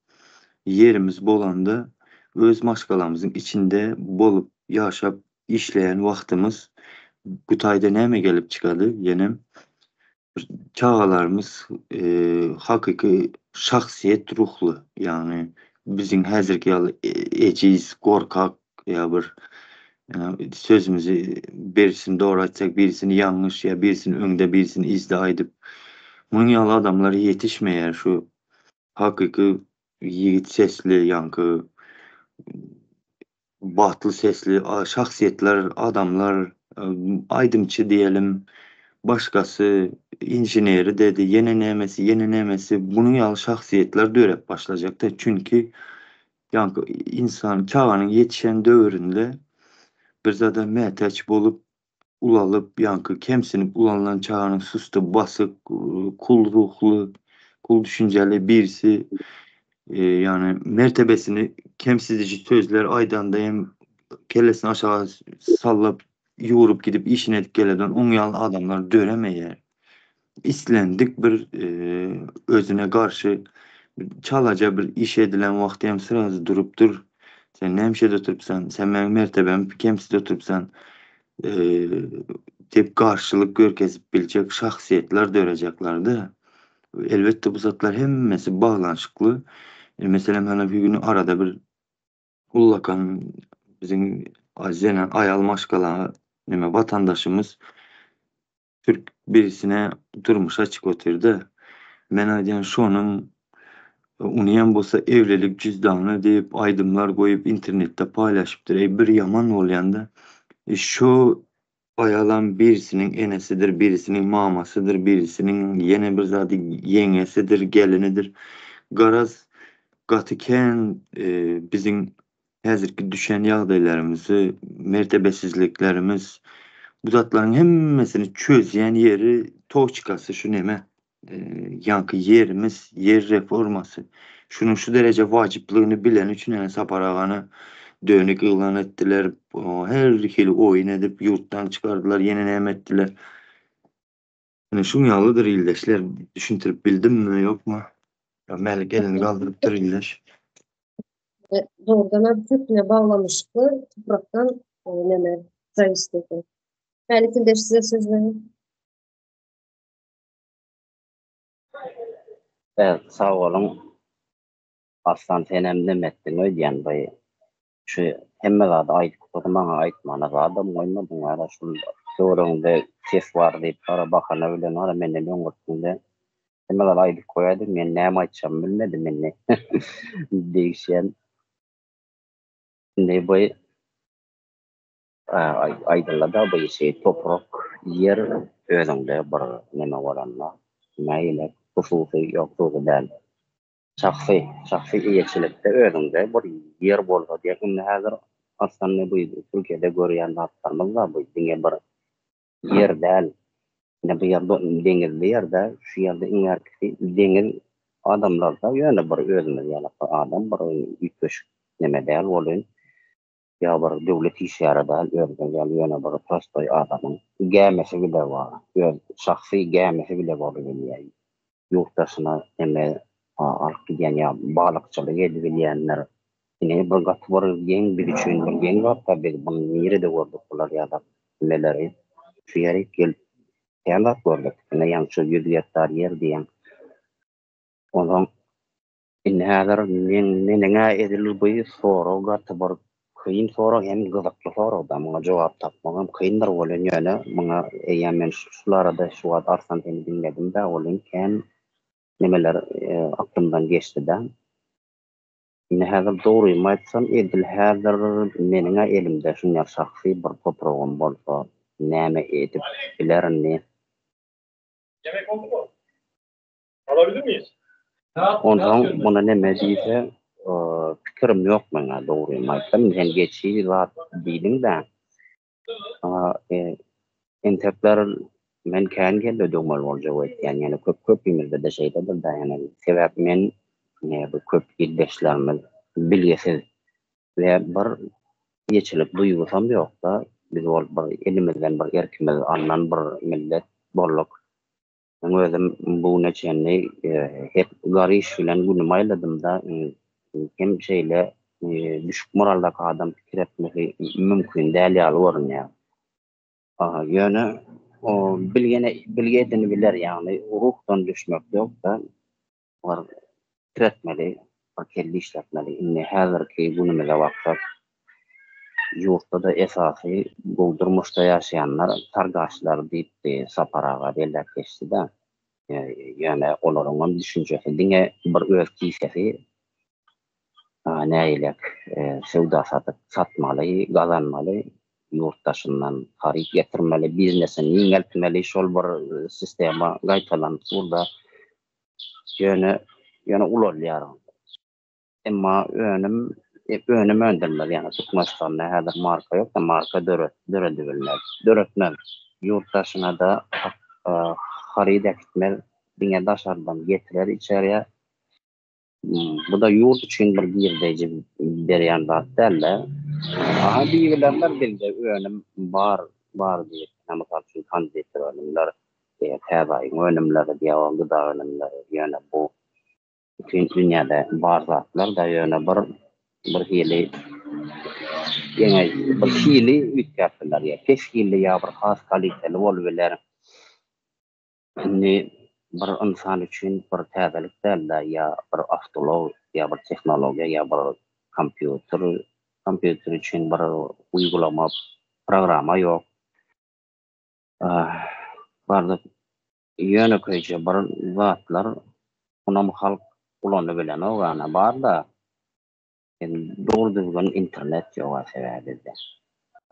Speaker 2: yerimiz bolanda öz maşgalamızın içinde bolup yaşap işleyen vaktimiz bu tayda neme gelip çıkadı yenem çağalarımız hakiki şahsiyet ruhlu yani bizim hazırki yalı eciz korkak ya bir sözümüzü birisini doğru açsak birisini yanlış ya birisini önde birisini izde aydıp bunun yalı adamları yetişmeyer şu hakiki yiğit sesli yankı batıl sesli şahsiyetler adamlar aydımçı diyelim başkası injineri dedi yeni nemesi bunun yalı şahsiyetler dörep başlayacaktı çünkü yankı insan çağının yetişen dövründe bir zaten mehteç bolup ulalıp yankı kemsinip ulanılan çağının sustu basık kul ruhlu kul düşünceli birisi yani mertebesini kemsizici sözler aydandayım kellesini aşağı sallap yoğurup gidip işine edip geleden on yal adamlar dönemeyer. İslendik bir özüne karşı çalaca bir iş edilen vakti hem sırası durup dur. Sen ne hemşede oturupsan, sen benim mertebem kemsiz oturupsan tep karşılık görkezip bilecek şahsiyetler döreceklerdi. Elbette bu zatlar hemmesi bağlanışıklı. Mesela bana bir günü arada bir ullakan bizim azenen ayal maşkala neme vatandaşımız Türk birisine durmuş açık oturdu. Men diyen şonun uniyen bolsa evlilik cüzdanı deyip aydımlar koyup internette paylaşıptır. Bir yaman olayanda şu ayalan birisinin enesidir, birisinin mamasıdır, birisinin yeni bir zaten yengesidir, gelinidir. Garaz gatıken bizim hazırki düşen yağdaylarımızı, mertebesizliklerimiz bu zatların hemmesini çözyen yeri toçkası şu neme yankı yerimiz yer reforması. Şunun şu derece vacipliğini bilen üçün yani saparağanı dönük ilan ettiler. Her ikili oyun edip yurttan çıkardılar, yeni nem ettiler. Yani şun yalıdır illeşler. Düşüntürüp bildim mi yok mu? Ya melik elini kaldırıptır illeş.
Speaker 1: Doğrudan Türk'le bağlamıştı. Topraktan neme zayıfladı. Melik İldeş size söz verin.
Speaker 3: Evet, sağ olun. Aslan tenemde mettin ödeyen bayı. şu hemme zada aytıp tutmaňa aýtmana zada moýmadyň ara şol sorunda ses bar diýip ara bakana bilen ara menden öňürtünde hemme zada aýdyp koýady men näme aýtjam bilmedim menne diýişen ne boy aýdylada bu şey toprak yer özüňde bir neme bolanlar näýle hususy ýoklugy däl şahsy iýetçilikde özüňde bir yer bolsa diýelim häzir aslında bu Türkiýede görýän hatlarymyz da bu diňe bir yer däl ne bu ýerde deňizli ýerde şu ýerde iňerki deňiz adamlarda ýöne bir özümiz ýaly adam bir ýetmiş neme däl bolýan ya bir döwlet işgärä däl ýöne bir prostoy adamyň gämesi bile bar şahsy gämesi bile bar diýýär ýurtdaşyna emme alyp gidýän ýa balykçylyk edip bilýänler ine bir gatwar ýeň bir üçin bir ýeň gatda biz bunu nerede gördük bular ýa-da neleri şu ýere gelip ýa-da gördük ine ýançy 100 hektar yer diýen onuň inne häzir meniňe edilir bu sorag gatwar kıyın sorak hem gyzykly sorak da muňa jogap tapmagam kıyındyr bolan ýöne muňa men şulara da şu wagt arsan seni dinledim de olin ken nemeler aklımdan geçti de ine häzir dogrymy aýtsam edil häzir meniňe elimde şunňa şahsy bir topragym bolsa näme edip bilerini
Speaker 4: Yemek oldu mu? Alabilir miyiz?
Speaker 3: ondan buna neme diýse pikirim ýok meňe dogrymy aýtsam sen geçi zat diýdim de entepler men kän gelde dogmal bolja ötýän ýani köp ýerde de şeyde de ýani sebäp men bu köp ýerdeşlerimiz bilgesiz we bir ýeçilik duýgusam ýok da biz ol bir elimizden bir erkimiz andan bir millet bolluk özüm bu neçeni hep garyş bilen günüm aýladym da hem şeyle düşük moraldaky adam pikir etmesi mümkin däl ýaly görünýär. Ýöne o bilgedini biler ýani ruhdan düşmek ýok da var tretmeli, kelli işletmeli. Inne häzirki günümizde wagtda ýurtda da esasy goldurmuşda ýaşaýanlar targaçlar diýip saparaga delek geçdi de ýöne olaryň düşünjesi diňe bir öz kisesi näýilek sewda satmaly, gazanmaly, ýurtdaşyndan haryk getirmeli, biznesini ýeňeltmeli, şol bir sistema gaýtalan burada ýöne ularlar. Emma önüm öndürmez ýani Türkmenistan'da häzir marka ýok da marka döretmez. Ýurtdaşyna da haryk etmel, diňe daşardan getirer içeriye. Bu da yurt için bir girdeji berýän zat däl. Diýilenler bildi önüm bar diýip, namysal üçin kandidatlar önümler täzäýin önümleri diýýär, da önümleri ýöne bu bütün dünýäde bar zatlar da ýöne bir hili bir hili ütkäpler ýa keşkili ýa bir has kaliteli bolbiler. Bir insan üçün bir täzelik däl ýa bir avtolog ýa bir tehnologiýa ýa bir kompýuter üçün bir uygulama programa ýok. Barda ýöne köýje bir zatlar onam halk ulany bilen ogana barda doğru düzgün internet ýok sebäbinde.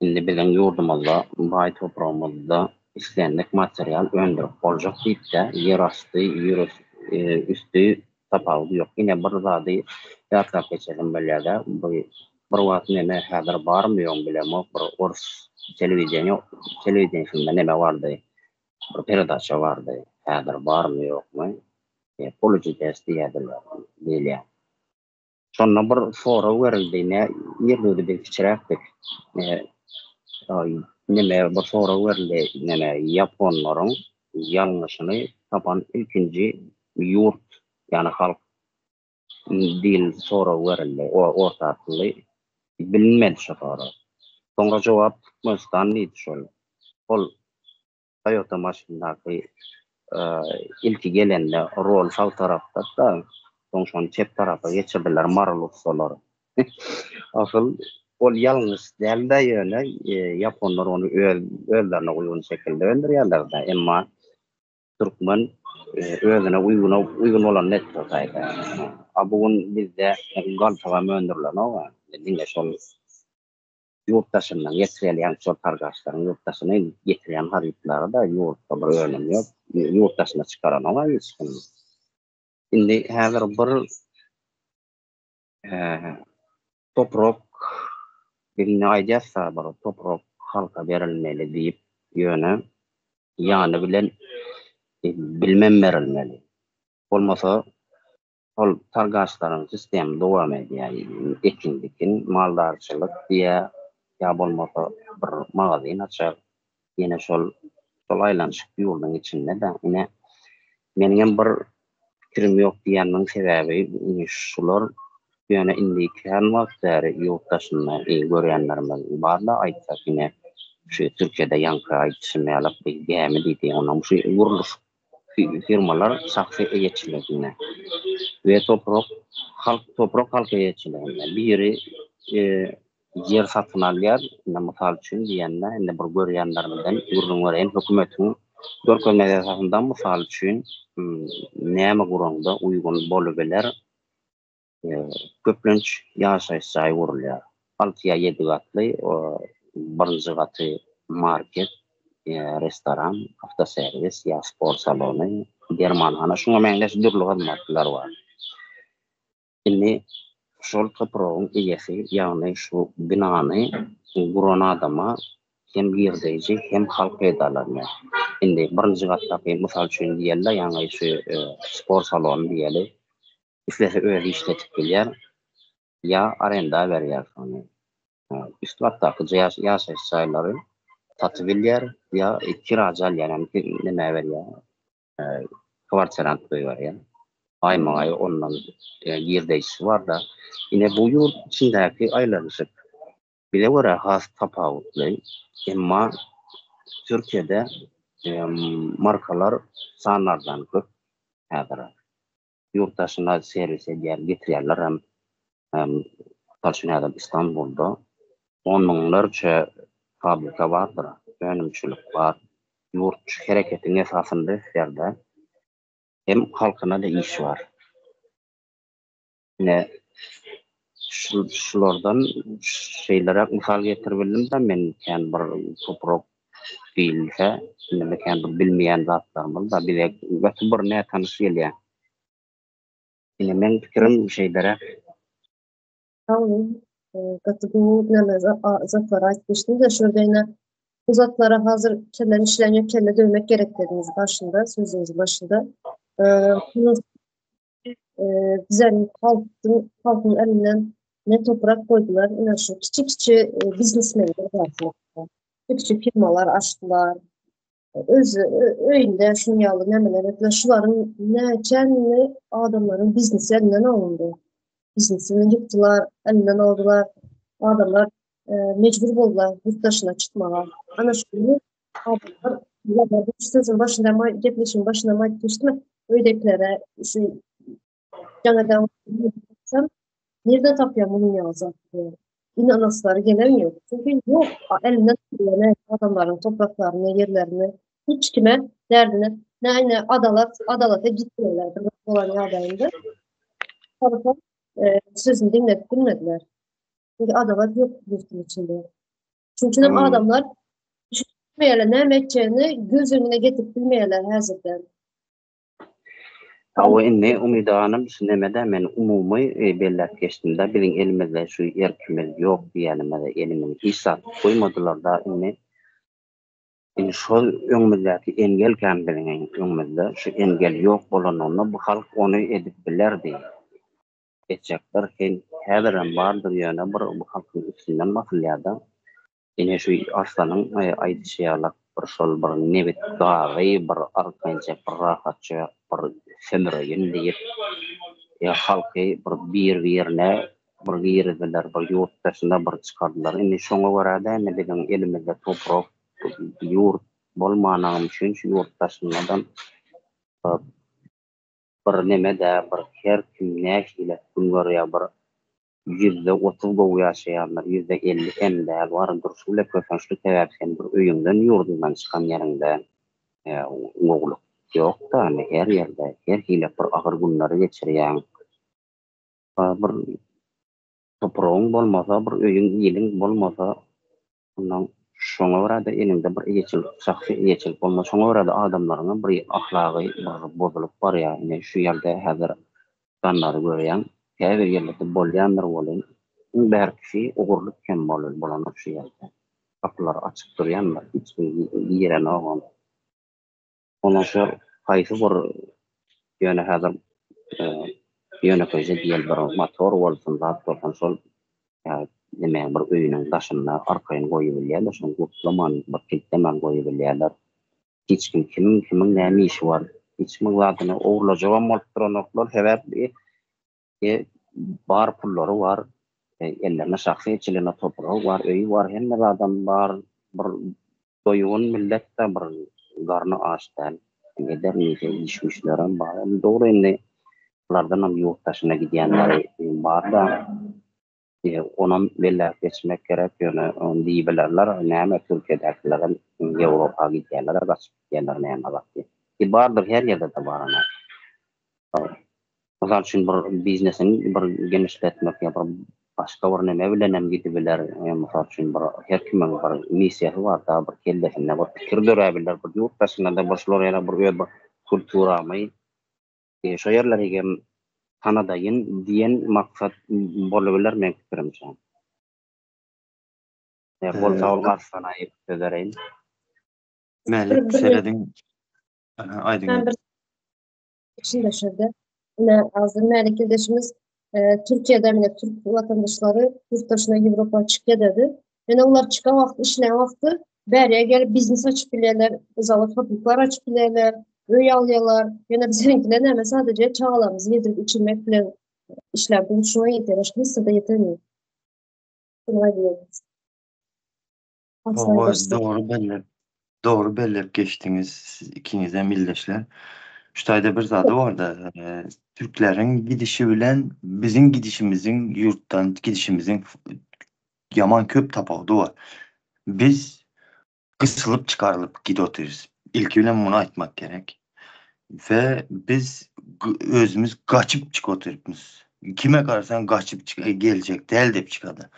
Speaker 3: Indi biziň ýurdumyzda, baý toprağımızda islendik material öndürüp boljak diýip de yer asty, yer üstü tapagy ýok. Ine bir zady ýatlap geçelim belläde bu bir wagt neme häzir barmy ýok bilemo bir ors telewizionyda neme bardy. Bir peredaça bardy. Häzir barmy ýokmy? Pology test diýerler. Şonda bir soru berildiğine ýerde bir fikirläpdik. Neme bir soru berildi, neme Japonlaryň ýalňyşyny tapan ilkinji ýurt, ýani halk dil soru berildi, orta atly bilinmedi şu soru. Soňra jogap Türkmenistan diýdi şol. Ol Toyota maşyndaky ilki gelende rol sağ tarafta da soňşon çep tarafa geçirdiler marul ustalar. Asıl ol yalnız değil de yöne Japonlar onu özlerine uygun şekilde öndürüyorlar da emma Türkmen özüne uygun olan net tutaydı. Bugün bizde Galatasaray öndürülen o var. Dinle sol yurttaşından getirilen sol targaçların yurttaşını getirilen haritaları da yurtta bir önemi yok. Yurttaşına çıkaran o var. Şimdi hazır bir toprak birini aydiyatsa bir toprak halka verilmeli deyip yöne yani bilen bilmem verilmeli. Olmasa ol targaçların sistemi devam ediyor. Ekindikin, maldarçılık diye ya bolmasa bir magazin açar. Yine sol aylanışık yolun içinde de yine benim bir fikrim yok diyenin sebebi şular yani indikan vaktları yurttaşına görenlerimiz var da aytsak yine şu Türkiye'de yankı aytışımı alıp bir gemi dedi ona şu vuruluş firmalar şahsi eyeçilerine ve toprak halka eyeçilerine biri yer satın alıyor misal için diyenler ne bir görenlerimden ürünlerin hükümetin görkezme esasından misal için näme guranda uygun bolubeler köplenç yaşaysa vurulýar. 6-7 gatly birinji gaty market, restoran, avtoservis, ya spor salonu, dermanhana şoňa meňdeş dürli hyzmatlar bar. Indi şol toprağın iyesi ýagny şu binany guran adama hem girdiği hem halk edalarına. Indi birinji gatdaky misal üçin diýerler ýa-ni şu spor salonu diýeli. İşlese öyle işletip gelýär ya arenda berýär şonu. Üst gatdaky ýaşaýyş saýlary satyp bilýär ya kiraja alýar, näme berýär. Kwartirant berýär. Aýma-aý ondan girdiği var da yine bu yurt içindäki aýlanışyk bile göre has tapawutly. Emma Türkiye'de markalar sanlardan köp häzir. Yurttaşına servis edýär, getirýärler hem taşynýar İstanbul'da 10 miňlerçe fabrika bardyr, önümçilik bar, yurt hereketiniň esasynda ýerde hem halkyna da iş var. Ne şulardan şeylere misal getirbildim de men ken bir toprak bilse, ne ken bilmeýän zatlarym da bir ne tanış gelýär. Yine men pikirim şeylere
Speaker 1: Tamam. Katı bu zatlara açmıştım da şurada yine bu zatlara hazır kellen işleniyor, kelle dövmek gerek dediniz başında, sözünüzün başında. Güzel halkın elinden ne toprak koydular, ne şu küçük biznesmenler var. Küçük firmalar açtılar. Öz öýünde şunu ýaly nemeler etdiler. Şularyň ne adamların biznesi elinden alındı. Biznesini yıktılar, elinden aldılar. Adamlar mecbur boldular yurttaşına çıkmağa. Ana şunu adamlar sözün başında gepleşin başına aytmıştım. Öydeklere şu janadan nereden tapýan bunun ýazy? İnanasları gelemiyor. Çünkü yok elinden tutulan adamların topraklarini, yerlerini hiç kime derdine ne adalata gitmiyorlar. Olan adayında. Tabii sözünü dinlettirmediler. Çünkü adalet yok yurtun içinde. Çünkü adamlar düşünmeyeler, ne emekçeğini göz önüne getirip bilmeyeler hazırdan.
Speaker 3: O indi umidanım sinemede men umumy belläp geçtimde birin elimizde şu erkimiz yok diýelimde elimiz hissat koymadylar da indi şol öňümüzdäki engel kämbiliň öňümüzde şu engel yok bolanyny bu halk onu edip bilerdi. Etjekler häzirem bardyr ýöne bir bu halkyň üstünden bakylýarda. Ine şu aslanyň aýdyşýarlar bir şol bir nebet dagy bir arkança bir rahatça bir semreýin diýip ya halky bir ýerine bir ýerler bir ýurtdaşyna bir çykardylar. Indi şoňa görä de ne bilen elimizde toprak yurt bolmanam üçin şu ýurtdaşynadan bir neme de bir her kim näşile gün görýär bir %30 gowy ýaşaýanlar, %50 endäl bardyr. Şule köpünçli täbäpsen bir öýüňden ýurdundan çykan ýerinde ogluk ýok da, her ýerde, her hile bir agyr günleri geçirýän. Bir toprağın bolmasa, bir öýüň ýylyň bolmasa, ondan şoňa görä-de elinde bir eýeçilik, şahsy eýeçilik bolmasa, şoňa görä-de adamlaryň bir ahlaky bozulup barýar. Ine şu ýerde häzir danlary görýän, her bir ýerde bolýanlar bolan, bärkisi ogurluk kem bolan şu ýerde. Kapylar açyk durýanlar, hiç ýere nägon. Ondan sonra haýsy bir ýöne häzir ýöne köýje diýel bir motor bolsun, zat bolsun, şol demek bir öýüniň daşyna arkaýyn goýup bilýärler, şol gutlaman bir kilitlemen goýup bilýärler. Hiç kimiň näme işi bar, hiç kim zadyny owrulajak bolup duranoklar sebäpli bar pullary bar, ellerine şahsy eýçiligine topragy bar, öýü bar, hemme adam bar, bir doýugun millet de bir garny açdan, eder nice işmişlerim bar. Dogry indi bulardan hem ýurtdaşyna gidýänler bar da, onam bellä geçmek gerek ýöne on diýbilerler, näme Türkiýedäkiler Ýewropa gidýärler, gaçyp gidýärler näme bakdy. Bardyr her ýerde de bar ana. Ozan üçin bir biznesini bir genişletmek ýa bir başga bir näme bilen hem gidibiler. Mysal üçin bir her kimiň bir missiýasy bar da, bir keldesinde bir pikir döräbiler, bir ýurtdaşyna da başlar ýa bir kulturamy şo ýerlerge tanadaýyn diýen maksat bolabilir men pikirimçe. Bolsa ol garsana aýyp sözereýin.
Speaker 2: Mälik serediň aýdyň.
Speaker 1: Ben bir içinde şurada. Yine hazır Melik kardeşimiz Türkiye'de yine Türk vatandaşları yurt dışına Avrupa çıkıyor dedi. Yani onlar çıkan vakti, işleyen vakti beriye gelip biznes açıp bilirler, özel fabrikler açıp bilirler, öy alıyorlar. Yani bizimkiler ne sadece çağlarımızı yedirip içirmek bile işler. Bunu şuna yeter. Başka da yetermiyor. Buna diyoruz.
Speaker 2: Doğru bellep geçtiniz siz ikiniz hem ildeşler. Şu tayda bir zadı var da Türklerin gidişi bilen bizim gidişimizin yurttan gidişimizin yaman köp tapawdy var. Biz kısılıp çıkarılıp gidiyoruz. İlk bilen bunu aytmak gerek. Ve biz özümüz kaçıp çıkıyoruz. Kime kararsan kaçıp gelecek değil de çıkadı.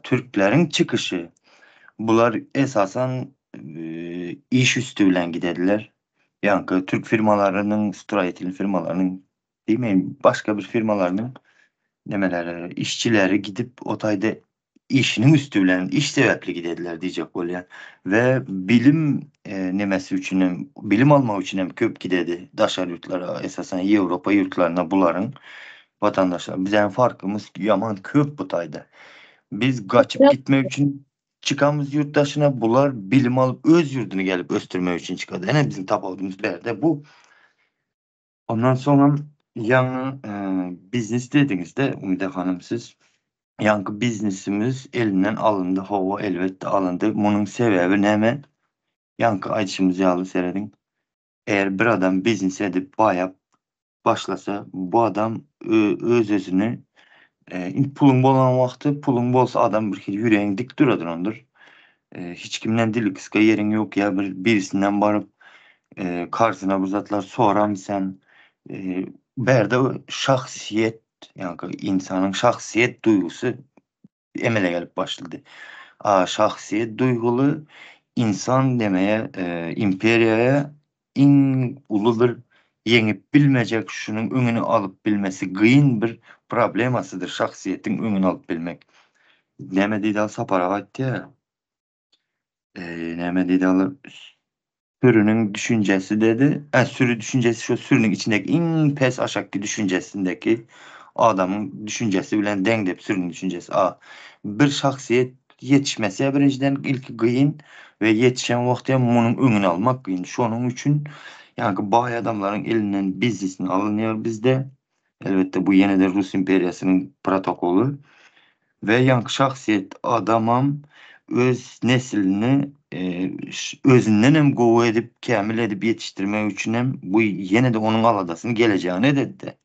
Speaker 2: Türklerin çıkışı bular esasen iş üstü bilen gidediler. Yani Türk firmalarının, Sturayet'in firmalarının değil mi? Başka bir firmalarının demeleri, işçileri gidip otayda işinin üstü bilen iş sebepli gidediler diyecek olayan. Ve bilim nemesi için, bilim alma için hem köp gidedi. Daşar yurtlara, esasen Avrupa yurtlarına buların vatandaşlar. Bizim farkımız yaman köp bu tayda. Biz kaçıp gitmek için çıkamız yurttaşına, bular bilim alıp öz yurdunu gelip östürmek için çıkadı. Yani bizim tapavduğumuz yerde bu. Ondan sonra yani biznes dediğinizde Umide Hanım siz yani biznesimiz elinden alındı. Hava elbette alındı. Bunun sebebi ne mi? Yani ayçımız yağlı seyredin. Eğer bir adam biznes edip bayap başlasa bu adam öz özünü pulun bolan vakti pulun bolsa adam bir kere yüreğin dik duradır ondur. Hiç kimden dili kıska yerin yok ya birisinden barıp karşısına uzatlar soram sen berde şahsiyet yani insanın şahsiyet duygusu emele gelip başladı. Şahsiyet duygulu insan demeye imperiyaya in ulu bir yenip bilmeyecek şunun önünü alıp bilmesi gıyın bir problemasıdır şahsiyetin önünü alıp bilmek. Nemedi dal sapara vattı ya. Nemedi dal sürünün düşüncesi dedi. Sürü düşüncesi şu sürünün içindeki in pes aşağı düşüncesindeki adamın düşüncesi bilen dengdep sürünün düşüncesi. Bir şahsiyet yetişmesi birinciden ilk gıyın ve yetişen vakti bunun önünü almak gıyın. Şunun için yani bazı adamların elinden biznesini alınıyor bizde. Elbette bu yine de Rus imperiyasının protokolü. Ve yani şahsiyet adamam öz neslini özünden hem govu edip kamil edip yetiştirmek için hem bu yine de onun aladasını geleceğine dedi.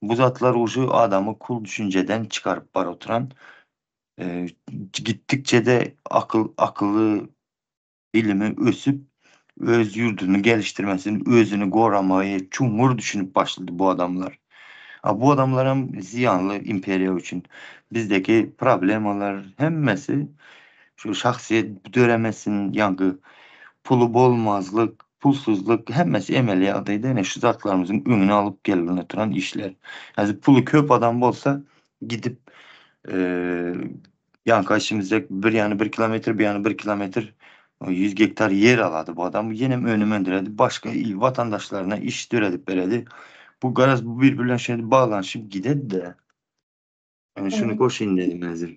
Speaker 2: Bu zatlar ucu adamı kul düşünceden çıkarıp bar oturan, gittikçe de akıllı ilimi ösüp öz yurdunu geliştirmesini, özünü korumayı çumur düşünüp başladı bu adamlar. Bu adamların ziyanlı imperiya için bizdeki problemalar hemmesi şu şahsiyet döremesinin yankı, pulu bolmazlık, pulsuzluk hemmesi emeli adıydı. Yani şu zatlarımızın önüne alıp gelin oturan işler. Yani pulu köp adam olsa gidip yan karşımızda bir yanı 1 kilometre bir yanı 1 kilometre 100 gektar yer aladı bu adam. Yine önüme önderedi. Başka il vatandaşlarına iş döredip veredi. Bu garaz bu birbirine şimdi bağlanışıp gidedi de. Yani şunu
Speaker 1: Evet.
Speaker 2: koşun dedim menzil.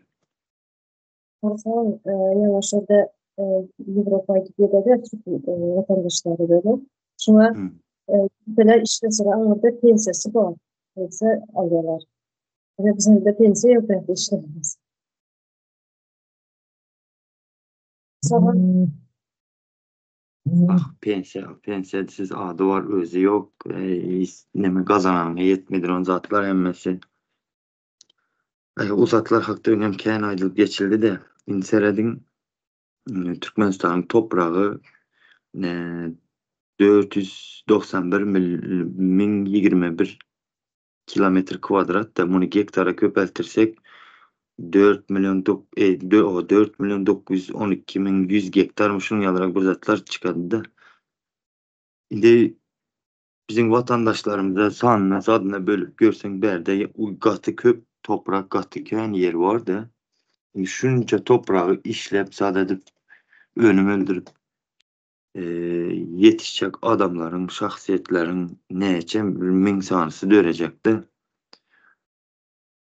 Speaker 1: Bazen yavaşça da Avrupa'ya gidiyor da Türk vatandaşları böyle. Şuna
Speaker 2: Hı.
Speaker 1: böyle işte sıra orada pensiyası var. Pensiye alıyorlar. Ve bizim de pensiye yok belki işlerimiz. Sonra
Speaker 2: Pensiyasiz adı var, özü yok. Neme kazanan yetmedir on zatlar emmesi. O zatlar hakta önem keyin ayrılıp geçildi de. İnseredin Türkmenistan'ın toprağı 491.021 kilometre kvadrat da bunu hektara köpeltirsek 4.912.100 gektarmışın yalarak bu zatlar çıkadı da. Şimdi bizim vatandaşlarımıza sanına adına bölüp görsen berde katı köp toprak katı köyün yer var da şunca toprağı işlep sadedip önüm öldürüp yetişecek adamların, şahsiyetlerin ne için min sanısı dörecekti.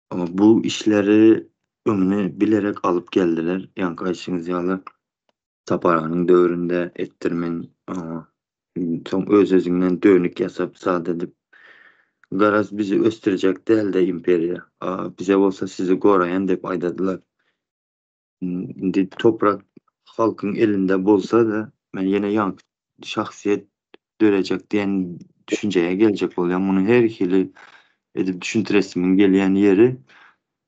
Speaker 2: Ama bu işleri önüne bilerek alıp geldiler. Yankı Ayşiniz yağlı Tapara'nın dövründe ettirmen son öz özünden dönük yasap sadedip garaz bizi östürecek değil de imperiya. Bize olsa sizi korayan dep aydadılar. Indi toprak halkın elinde bolsa da ben yine yank şahsiyet dörecek diyen düşünceye gelecek oluyor. Bunu her ikili edip düşüntüresimin gelen yeri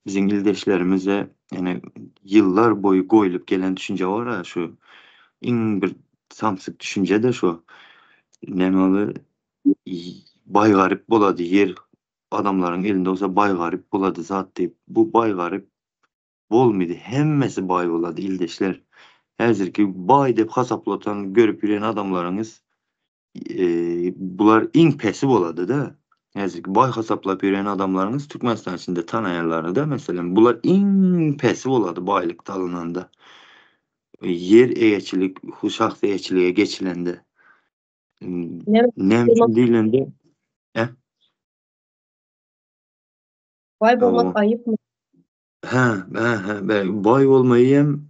Speaker 2: bizim ildeşlerimize yani yıllar boyu koyulup gelen düşünce var ya şu bir samsık düşünce de şu nemalı bay garip buladı yer adamların elinde olsa bay garip buladı zat deyip bu bay garip bolmadı hemmesi bay buladı ildeşler. Hazır ki bay deyip hasaplatan görüp yürüyen adamlarınız bular in pesi boladı da. Hazır ki bay hasaplap yürüyen adamlarınız Türkmenistan içinde tanıyarları da mesela bular in pesi boladı baylık dalınanda. Yer eğeçilik, huşak eğeçiliğe geçilende.
Speaker 1: ne
Speaker 2: Nemçin dilinde
Speaker 1: vay olmak
Speaker 2: o
Speaker 1: ayıp mı?
Speaker 2: ben bay olmayı hem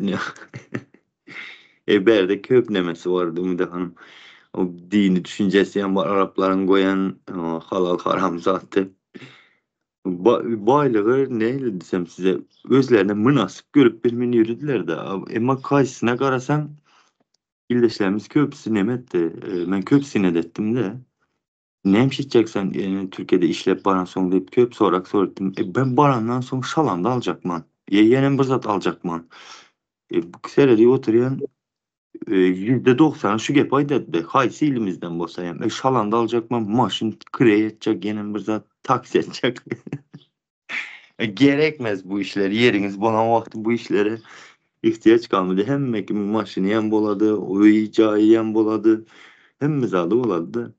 Speaker 2: berde köp nemesi vardı Ümide Hanım. O dini düşüncesi hem var Arapların koyan halal haram zaten. Baylığı ne desem size özlerine münasip görüp bilmeni yürüdüler de ama karşısına karasan ildeşlerimiz köpsü nemetti. Ben köpsüne dettim de. Nemşiteceksen yani Türkiye'de işlep baran son deyip köp sorak sordum. Ben barandan son şalan da alacakman. Yeğenim bızat alacakman. Bu serede oturuyan %90 şu gep ayda de haysi ilimizden bosayım. Şalan da alacakman maşın kreye edecek yeğenim bızat taksi edecek. Gerekmez bu işler. Yeriniz bana vakti bu işlere ihtiyaç kalmadı. Hem mekim maşını yem boladı, oyucağı yem boladı. Hem mizadı boladı.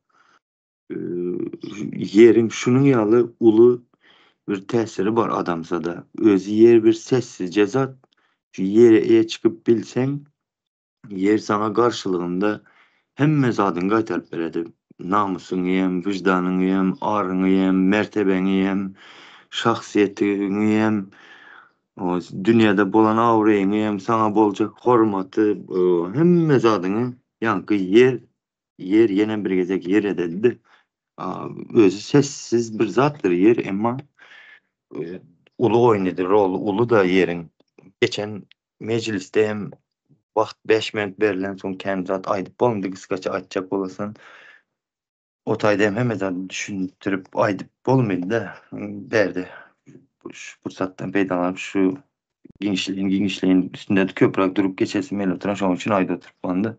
Speaker 2: Yerin şunun yalı ulu bir tesiri var adamzada. Özü yer bir sessizce zat. Şu yere çıkıp bilsen yer sana karşılığında hem mezadın qaytarıp beredi. Namusunu yem, vicdanını yem, arını yem, mertebeni yem, şahsiyetini yem, o dünyada bolan avreyini yem, sana bolacak hormatı, hem mezadını yankı yer yenen bir gezek yer edildi. Özü sessiz bir zattır yer ama ulu oynadı rol ulu da yerin geçen mecliste hem vaxt 5 minut verilen son kendi zat aydıp bolmadı kıskaça açacak olasın Otaydam hemeden düşündürüp aydıp bolmaydı da derdi. Fırsattan peydalanıp şu genişleyin üstünde de köprek durup geçesim el oturan şu için ayda oturup bandı.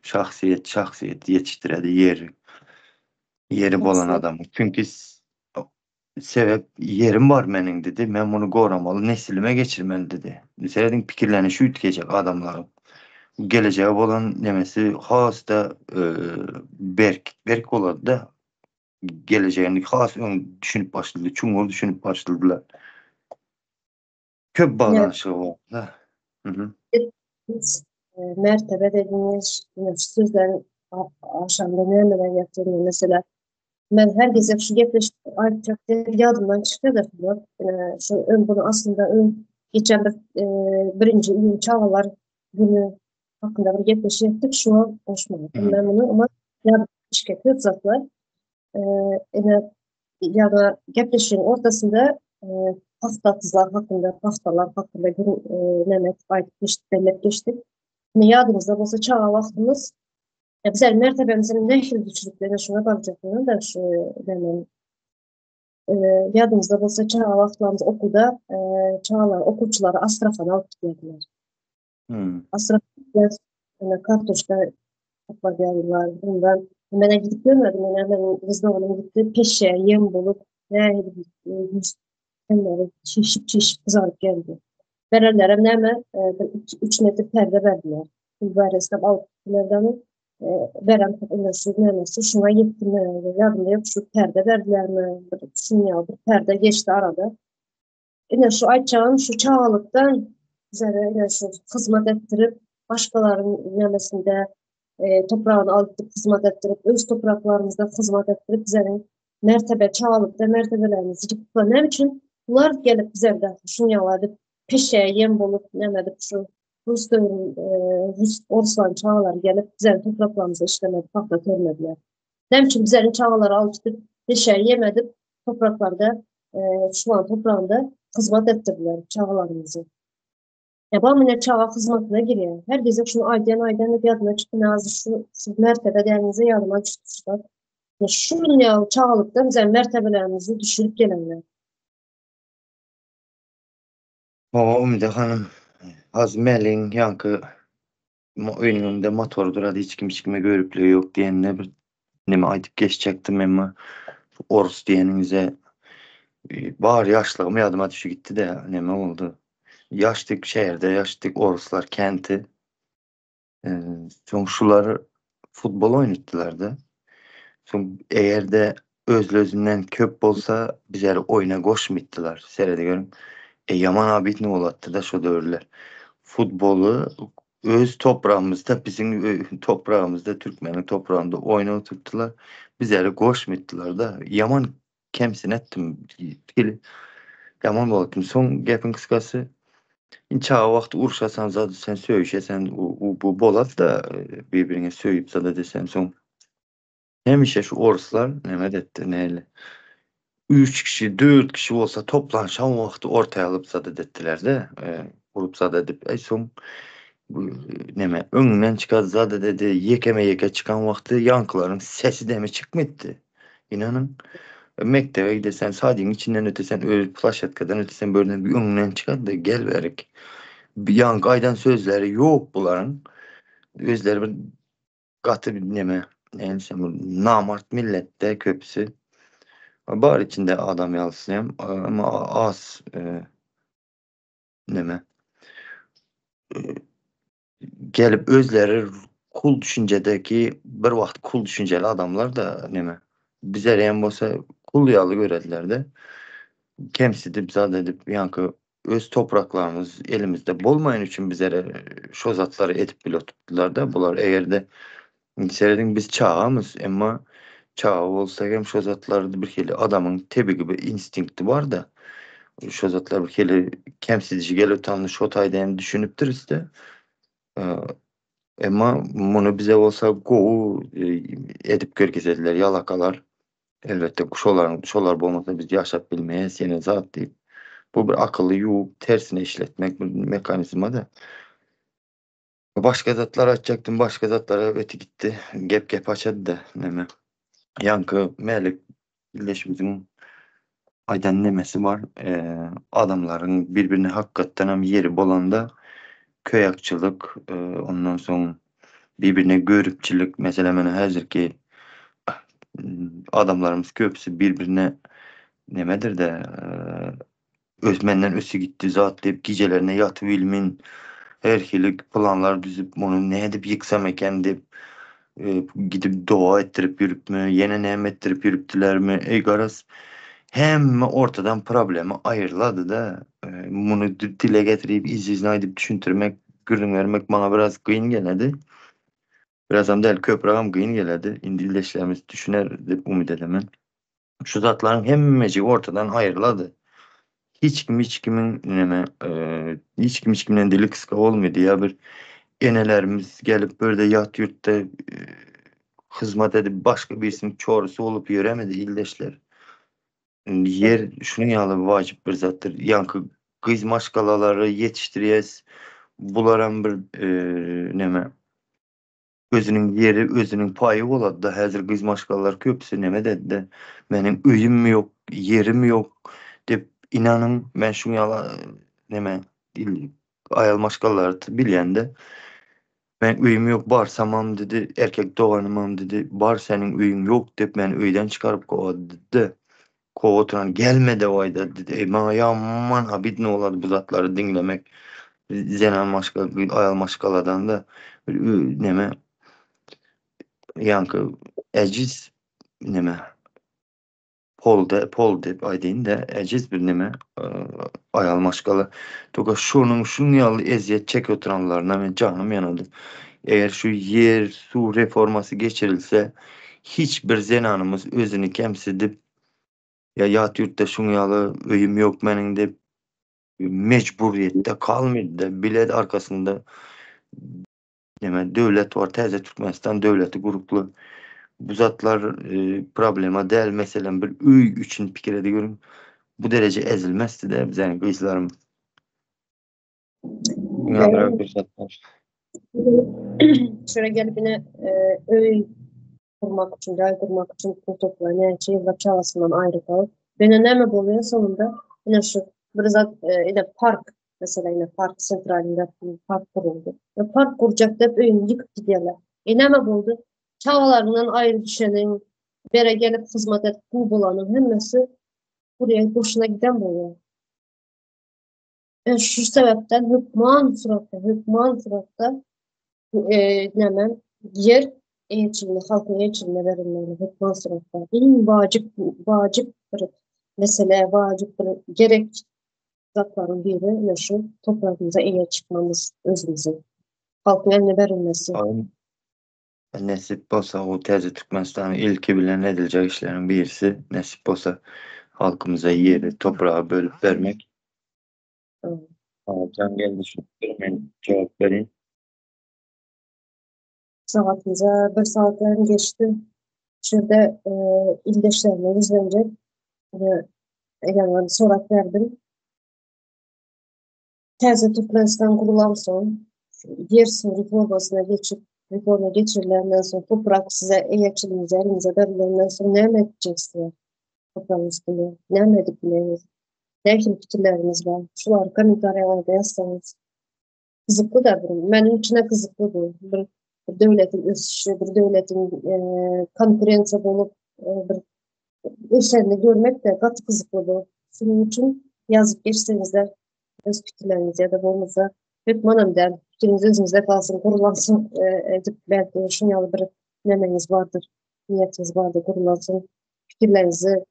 Speaker 2: Şahsiyet yetiştiredi yeri bolan
Speaker 1: Haklısın.
Speaker 2: adamı. Çünkü sebep yerim var menin dedi. Ben bunu goramalı nesilime geçirmeli dedi. Senin fikirlerini şu ütecek adamların. Geleceğe olan demesi hasta berk oladı da geleceğini has düşünüp başladı. Çumur düşünüp başladılar. Köp
Speaker 1: Evet,
Speaker 2: bağlanışı var da. Hı hı.
Speaker 1: biz, mertebe dediğimiz sözlerin aşağıda neler yaptığını mesela ben herkese şu gepleşip artık yadımdan çıktı da şu ön bunu aslında geçen bir birinci iyun çağlar günü hakkında bir gepleşi yaptık. Şu an hoşuma
Speaker 2: Hı.
Speaker 1: ben bunu ama ya şirketler zatlar e, yine ya da gepleşinin ortasında haftalar hakkında gün Mehmet Aydın geçti, belirtip geçtik. Yine yadımızda olsa çağ vaktimiz güzel mertebemizin ne tür güçlüklerine şuna bakacaktım da şu demem yadımızda olsa çağ vaktlarımız okulda çağlar okuçuları astrafan alıp gidiyorlar.
Speaker 2: Hı.
Speaker 1: Astrafan yani kartoşka topladılar. Bundan bana gidip görmedim. Yani ben kızla onun gitti peşe yem bulup ne yüzleri çeşit kızarıp geldi. Verenlere neme 3 metre perde verdiler. Mübarek altlardan veren ünlüsü nemesi şuna gittim herhalde. Yardımda yok şu perde verdiler mi? Şunu yazdı. Perde geçti arada. Yine şu açağın şu çağlıktan bize yine şu hizmet ettirip başkalarının nemesinde toprağını alıp hizmet ettirip öz topraklarımızda hizmet ettirip bize çağlıkta mertebelerimizi yıktılar. Ne için? Bunlar gelip bize de şunu yaladık. Peşe yem bulup nemedik şu Rus Oruslan çağlar gelip bize topraklarımızı işlemedi, fakta törmediler. Ne için bize çağları alıştık, peşe yemedik, topraklarda şu an toprağında hizmet ettirdiler çağlarımızı. Ya bana ne çağa hizmetine giriyor. Herkese şunu aydan yadına çıktı nazır şu mertebe değerinize yardıma çıkmışlar. Ya şu dünya çağlıkta bize mertebelerimizi düşürüp gelenler.
Speaker 2: O Ümide Hanım Azmelin yankı önümde motordur hadi hiç kime görüplüğü yok diyenine bir neme aytıp geçecektim ama Orus diyeninize bağır yaşlığım yadıma düşü gitti de neme oldu. Yaştık şehirde yaştık Oruslar kenti. Şuları futbol oynattılar da. Eğer de özlözünden köp bolsa bizler oyuna koşmaydılar. Seyrediyorum. Yaman abi ne olattı da şu dövrler. Futbolu öz toprağımızda bizim toprağımızda Türkmenin toprağında oyuna tuttular. Bizleri koşmaydılar da yaman kemsin ettim. Yaman olattım. Son gapın kıskası çağı vakti urşasan zaten sen söğüşesen bu bolat da birbirine söğüp zaten desem son hemişe şu Oruslar ne etti neyle. 3 kişi 4 kişi olsa toplanışan vakti ortaya alıp zaten ettiler de grup zaten edip son bu neme önünden çıkan zaten dedi yeke çıkan vakti yankıların sesi de mi çıkmadı. İnanın mektebe gidesen sadece içinden ötesen öyle flash etkadan ötesen böyle bir önünden çıkan da gel vererek bir yankı aydan sözleri yok bunların. Özleri bir katı bir neme neyse bu namart millette köpüsü. Bar içinde adam yansıyan ama az neme gelip özleri kul düşüncedeki bir vakit kul düşünceli adamlar da neme bize reyen bolsa kul yalı görediler de kemsidip zat edip yankı öz topraklarımız elimizde bolmayın için bizlere şu zatları etip bile tuttular da bular eğer de seyredin biz çağımız ama çağı olsa hem şu zatlarda bir kere adamın tebi gibi instinkti var da şu zatlar bir kere kemsidici gel utanlı şotaydan düşünüptür işte. Ama bunu bize olsa go edip görkezediler yalakalar. Elbette şolar olmasa biz yaşap bilmeyiz yine zat değil. Bu bir akıllı tersine işletmek bir mekanizma da. Başka zatlar açacaktım başka zatlara öte gitti. Gep açadı da neme. Yankı Melik birleşimizin aydan nemesi var. Adamların birbirine hakikaten hem yeri bolanda köyakçılık, ondan sonra birbirine görüpçülük. Mesela ben hazırki adamlarımız köpüsü birbirine nemedir de özmenden ösü gitti zat deyip gecelerine yatıp ilmin her hilik planlar düzüp onu ne edip yıksam eken deyip gidip dua ettirip yürüp mü, yine nem ettirip yürüptüler mi? Ey garaz hem ortadan problemi ayırladı da bunu dile getirip izizine edip düşüntürmek, gürün vermek bana biraz kıyın geledi. Biraz hem değil köprağım kıyın geledi. İndilleşlerimiz düşüner deyip umut edemen. Şu zatların hemmeci ortadan ayırladı. Hiç kimin neme, hiç kimin dili kıska olmadı ya bir enelerimiz gelip böyle yat yurtta hizmet edip başka birisinin çorusu olup yüremedi illeşler. Yer şunun yalı vacip bir zattır. Yankı kız maşkalaları yetiştiriyez. Buların bir neme özünün yeri, özünün payı oladı da hazır kız maşkalalar köpüsü neme dedi de benim öyüm mü yok, yerim yok deyip inanın ben şunu yala neme ayal maşkalaları bilen de ben öyüm yok barsamam dedi erkek doğanımam dedi bar senin öyün yok deyip ben öyden çıkarıp kovadı dedi. Kovuturan gelme de o ayda dedi. Ma yaman habit ne oladı bu zatları dinlemek. Zenan maşka, ayal maşkaladan da neme yankı eciz neme pol de aydın da eciz bir neme ayal maşkala. Toka şunun yalı eziyet çek oturanlarına ben canım yanadı. Eğer şu yer su reforması geçirilse hiçbir zenanımız özünü kemsedip ya yat yurtta şunu yalı öyüm yok benim de mecburiyette kalmıyor da bilet arkasında hemen devlet var teze Türkmenistan devleti gruplu bu zatlar problema değil mesela bir üy için fikir ediyorum bu derece ezilmezdi de bizden kıyıslarım dünyalara bir zatlar.
Speaker 1: Şöyle gelip yine öy kurmak için, yay kurmak için pul toplayan, yani yıllar çalasından ayrı kalıp. Beni ne mi oluyor sonunda? Yine şu, biraz yine park, mesela yine park sentralinde park kuruldu. Park kuracak da öyün yıkıp gidiyorlar. Ne mi oldu? Çağlarından ayrı düşenin, bere gelip hizmet et, bu bulanın hemmesi buraya boşuna giden oluyor. Şu sebepten hükman suratta nemen yer eğitimine, halkın eğitimine verilmeli hükman suratta. En vacip bir mesele, vacip bir gerek zatların biri ne şu toprağımıza iyi çıkmamız özümüzün. Halkın eline verilmesi.
Speaker 2: Nesip olsa o teze Türkmenistan'ın ilki bilen edilecek işlerin birisi nesip olsa halkımıza yeri toprağı bölüp vermek. Can geldi şu ben cevap vereyim.
Speaker 1: Saatimize 5 saatlerin geçti. Şurada ildeşlerine izlenecek. Yani sorak verdim. Teze Türkmenistan kurulan son yer su reforma geçirilenden sonra toprak size elinize verilenden sonra ne edeceksiniz? Toprağın üstüne. Ne edeceksiniz? Ne gibi fikirleriniz var? Şular komentaryalarda yazsanız. Kızıklı da bu. Benim içine kızıklı bu. Bir devletin ösüşü, bir devletin konkurensiya bulup bir işlerini görmek de katı kızıklı bu. Bunun için yazıp geçseniz de öz fikirlerinizi ya da bulunuzda hükmanım der. Fikriniz özünüzde kalsın, kurulansın. Edip belki şunyalı bir nemeniz vardır, niyetiniz vardır, kurulansın. Fikirlerinizi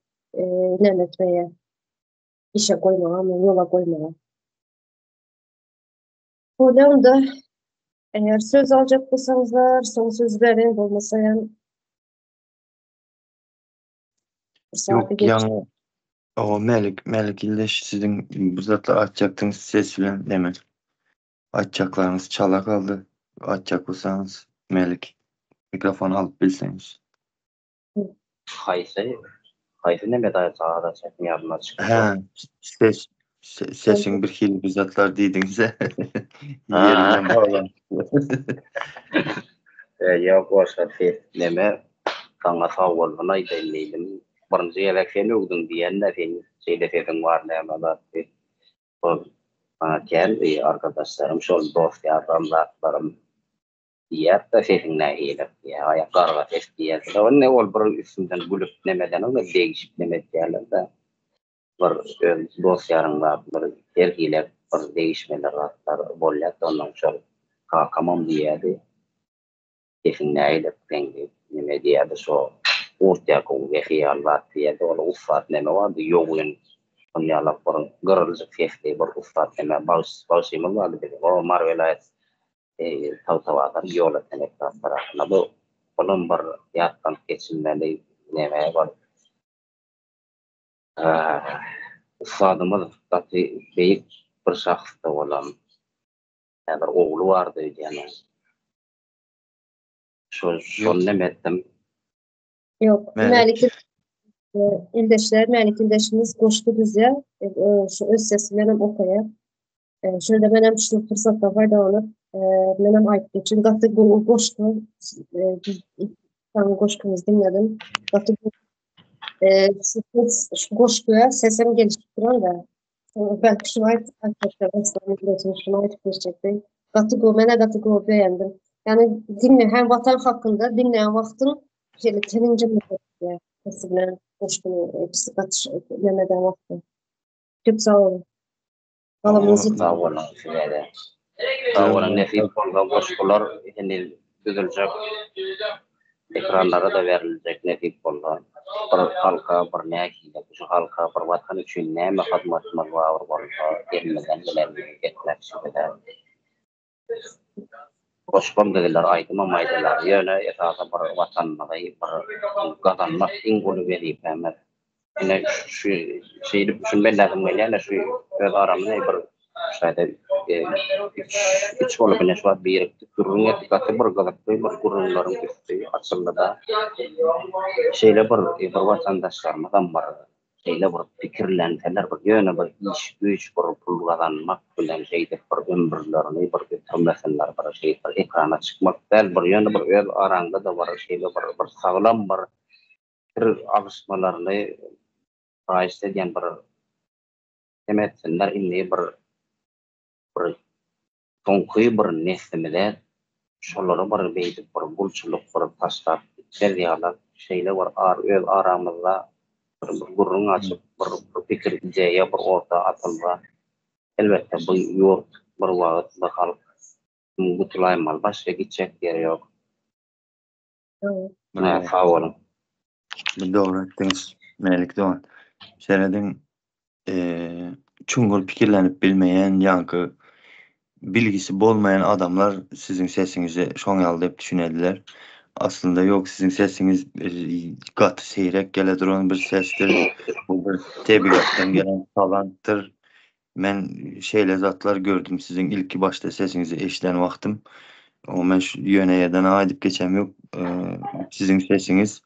Speaker 1: nem etmeye, işe koymaya, yola koymaya. Oradan da eğer söz alacak olsanızlar, son sözlerin olmasa yani bir saate
Speaker 2: Yok
Speaker 1: geç.
Speaker 2: yani o Melik İlleş sizin bu zatlar açacaktınız ses filan deme. Açacaklarınız çala kaldı. Açacak olsanız Melik mikrofon alıp bilseniz.
Speaker 3: Hayse ne medaya sahada çekim yarına çıkıyor.
Speaker 2: He, sesin bir hil bu zatlar dedinize yerinden bağlantılı.
Speaker 3: Ya boşa neme Kana sağoluna ideyledim. Birinci eleksen öldün diyen de sen şeylesetin var ne ama o kendi arkadaşlarım şol dost yarlarım diğer de sesinle eğilip ya ayaklarla ses diye o ne ol bir üstünden gülüp nemeden onu değişip nemet yerler de bir dost yarımlar bir tergiyle bir değişmeler atlar bollat ondan sonra kalkamam diyedi sesinle eğilip rengi neme diyedi so ortaya koyup yaşayanlar diyedi o ufak neme vardı yoğun onyalar bir gırılcık sesli bir ufak neme bağışımı vardı dedi o marvelayet taw-tawadan yola tenekler tarafına bu onun bir yatkan geçimleri nemeye var. Ufadımız katı büyük bir şahısta olan yani oğlu vardı yani. Şol nemettim.
Speaker 1: Yok.
Speaker 2: Melik.
Speaker 1: Melik ildeşimiz koştu bize. Şu öz sesinden okuyar. Şöyle benim şu fırsatla faydalanıp benim ayıp için gatı bu koştu. Tam koşkumuz dinledim. Gatı şu koşkuya sesim geliştiriyor da. Ben şunu ayıp arkadaşlar şunu ayıp gerçekten. Gatı go beğendim. Yani hem vatan hakkında dinleyen vaktin şöyle tenince müddet kesinlikle koşkunu hepsi katış demeden vakti. Çok sağ olun. Kalamızı
Speaker 3: Sağ olun. Sağ olun. Nefis olgan koşkular henüz düzülecek. Ekranlara da verilecek nefis olgan. Bir halka, bir nekiyle, şu halka, bir vatan için ne hizmetimiz var olsa, elimizden geleni etmek istedim. Koşkum dediler, aydımamaydılar. Yani esasa bir vatanına bir kazanmak ingolu verip hemen. Yine şu şeyi düşünmen lazım yani şu öz aramında bir şeyde üç olup ne şu bir durumya dikkatli bir gazeteli bir kurumların üstü açıldı da şeyle bir vatandaşlarımızdan var şeyle bir fikirlenseler bir yöne bir iş güç bir pul kazanmak bilen şeyde bir ömürlerini bir bitirmesinler bir şey bir ekrana çıkmak değil bir yöne bir öz aranda da var şeyle bir sağlam bir alışmalarını Raiste diyen bir emetsinler inni bir tonkuyu bir neslimide şoları bir beydip bir bulçuluk bir taşlar seriyalar şeyle var öz aramızda bir gurrun açıp bir fikir ideye bir orta atılma elbette bu yurt bir vakit bir halk mutlaymal başka gidecek yeri yok. Sağ olun.
Speaker 2: Doğru ettiniz Melik Doğan. Seredin çungur pikirlenip bilmeyen yankı bilgisi bolmayan adamlar sizin sesinizi şon yalda hep düşünediler. Aslında yok sizin sesiniz gat seyrek gele duran bir sestir. Bu bir tebiattan gelen talanttır. Ben şeyle zatlar gördüm sizin ilk başta sesinizi eşiten vaktim. Ama ben şu yöneyeden aidip geçem yok. Sizin sesiniz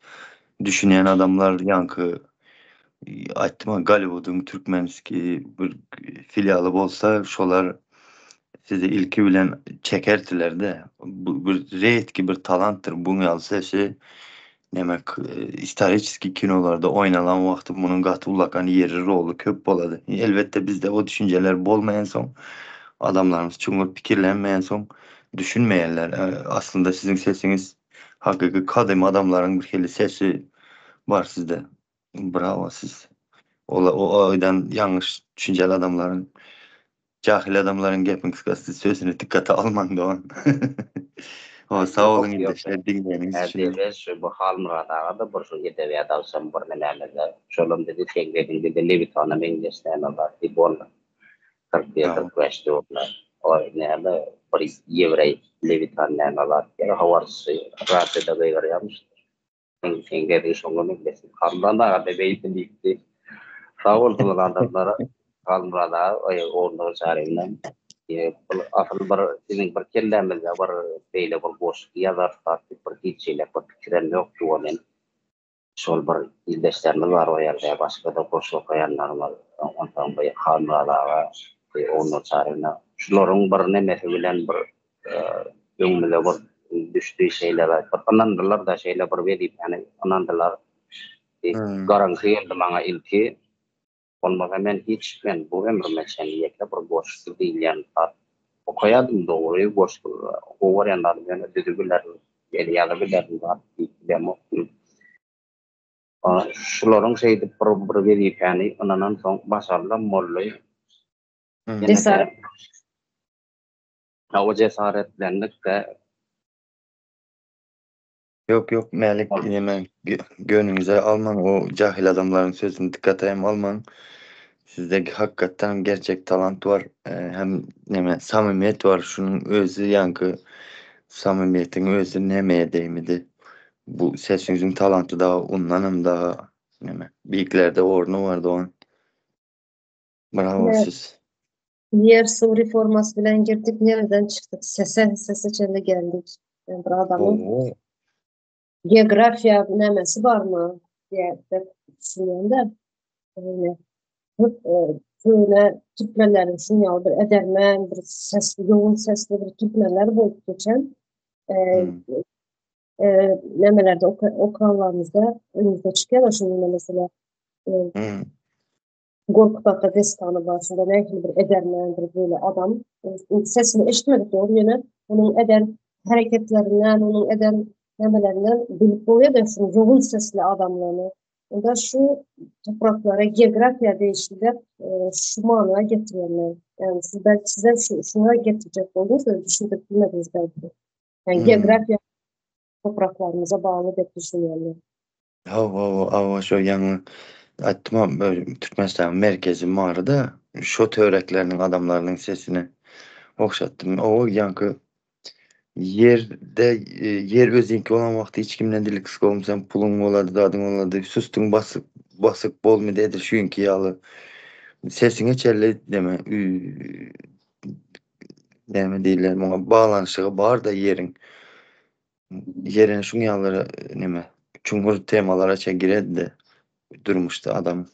Speaker 2: düşünen adamlar yankı aytma Gollywood'un Türkmenski bir filialı bolsa şolar sizi ilki bilen çekertiler de bu bir reytki bir talanttır. Bunu alsa şey demek istaritski kinolarda oynanan vakti bunun gatı ulakan yeri rolu köp boladı. Elbette bizde o düşünceler bolmayan son adamlarımız çungur pikirlenmeyen son düşünmeyenler. Aslında sizin sesiniz hakiki kadim adamların bir heli sesi var sizde. Bravo siz. O aydan yanlış düşünceli adamların cahil adamların gepin kıskası sözünü dikkate alman Doğan. O sağ olun ildeşler dinleyeniz için.
Speaker 3: Edebiyat bu hal muradaga da bir edebiyat alsam bir nelerle şolum dedi tekledin dedi Levi tanım İngilizden var di bol 45 dolar o nerede bir yevrey Levi tanım var ya havarsı rahat da görüyormuş tekledin şolum İngilizden kandan da beyti dikti sağ olun adamlara hal muradaga onu çağırayım asıl bir sizin bir kellemizde bir beyle bir boş yazar tartip bir hiççiyle bir fikirler yok duvarın şol bir ildeşlerimiz var o yerde başka da boş okuyanlar var ondan bir hanralara onu çağırına şuların bir nemesi bilen bir ömürle bir düştüğü şeyler var. Anandalar da şeyler bir verip yani anandalar garanti geldi bana ilki. Olmasa men hiç men bu ömrüme şenliyekle bir boşluk değil yani. Okuyadım doğruyu boşluk. O var yanlar yani düdügüler ya bilerdim var. Demo. Şuların şeydi bir verip yani ondan sonra başarılı molluyu.
Speaker 1: Cesaret.
Speaker 3: O cesaretlendik de
Speaker 2: Yok Melik hemen gönlünüze alman o cahil adamların sözünü dikkate alman. Sizde hakikaten gerçek talant var. Hem samimiyet var. Şunun özü yankı samimiyetin özü nemeye değmedi. Bu sesinizin talantı daha ondan daha büyüklerde ornu vardı o an. Bravo
Speaker 1: Evet.
Speaker 2: siz.
Speaker 1: Yer su reforması bilen girdik. Nereden çıktık? Sese çende geldik. Ben bir adamın
Speaker 2: Oo.
Speaker 1: geografiya nemesi var mı diye de düşünüyorum da. Yani, böyle tüplelerin sinyal bir edermen, bir sesli, yoğun sesli bir tüpleler bulup geçen nemelerde okanlarımızda önümüzde çıkıyor. Şimdi mesela Korkut destanı başında ne bir edermendir böyle adam. Sesini eşitmedik doğru yine. Onun eden hareketlerinden, onun eden nemelerinden bilip oluyor da şunu yoğun sesli adamlarını. O da şu topraklara, geografiya değiştiler, şu manaya getiriyorlar. Yani siz belki size şuna getirecek oldunuz da düşünüp bilmediniz belki. Yani geografiya topraklarımıza bağlı diye düşünüyorlar.
Speaker 2: Hava şu yanı attım böyle Türkmenistan merkezi mağarada şu töreklerinin adamlarının sesini okşattım. O yankı yerde yer özinki olan vakti hiç kimden dili kısık olmuşsan pulun oladı dadın oladı sustun basık bol mu dedir şu inki yalı sesini çelle deme değiller ama bağlanışığı bağır da yerine şun yalları Cumhur temalara çekiredi de durmuştu adam.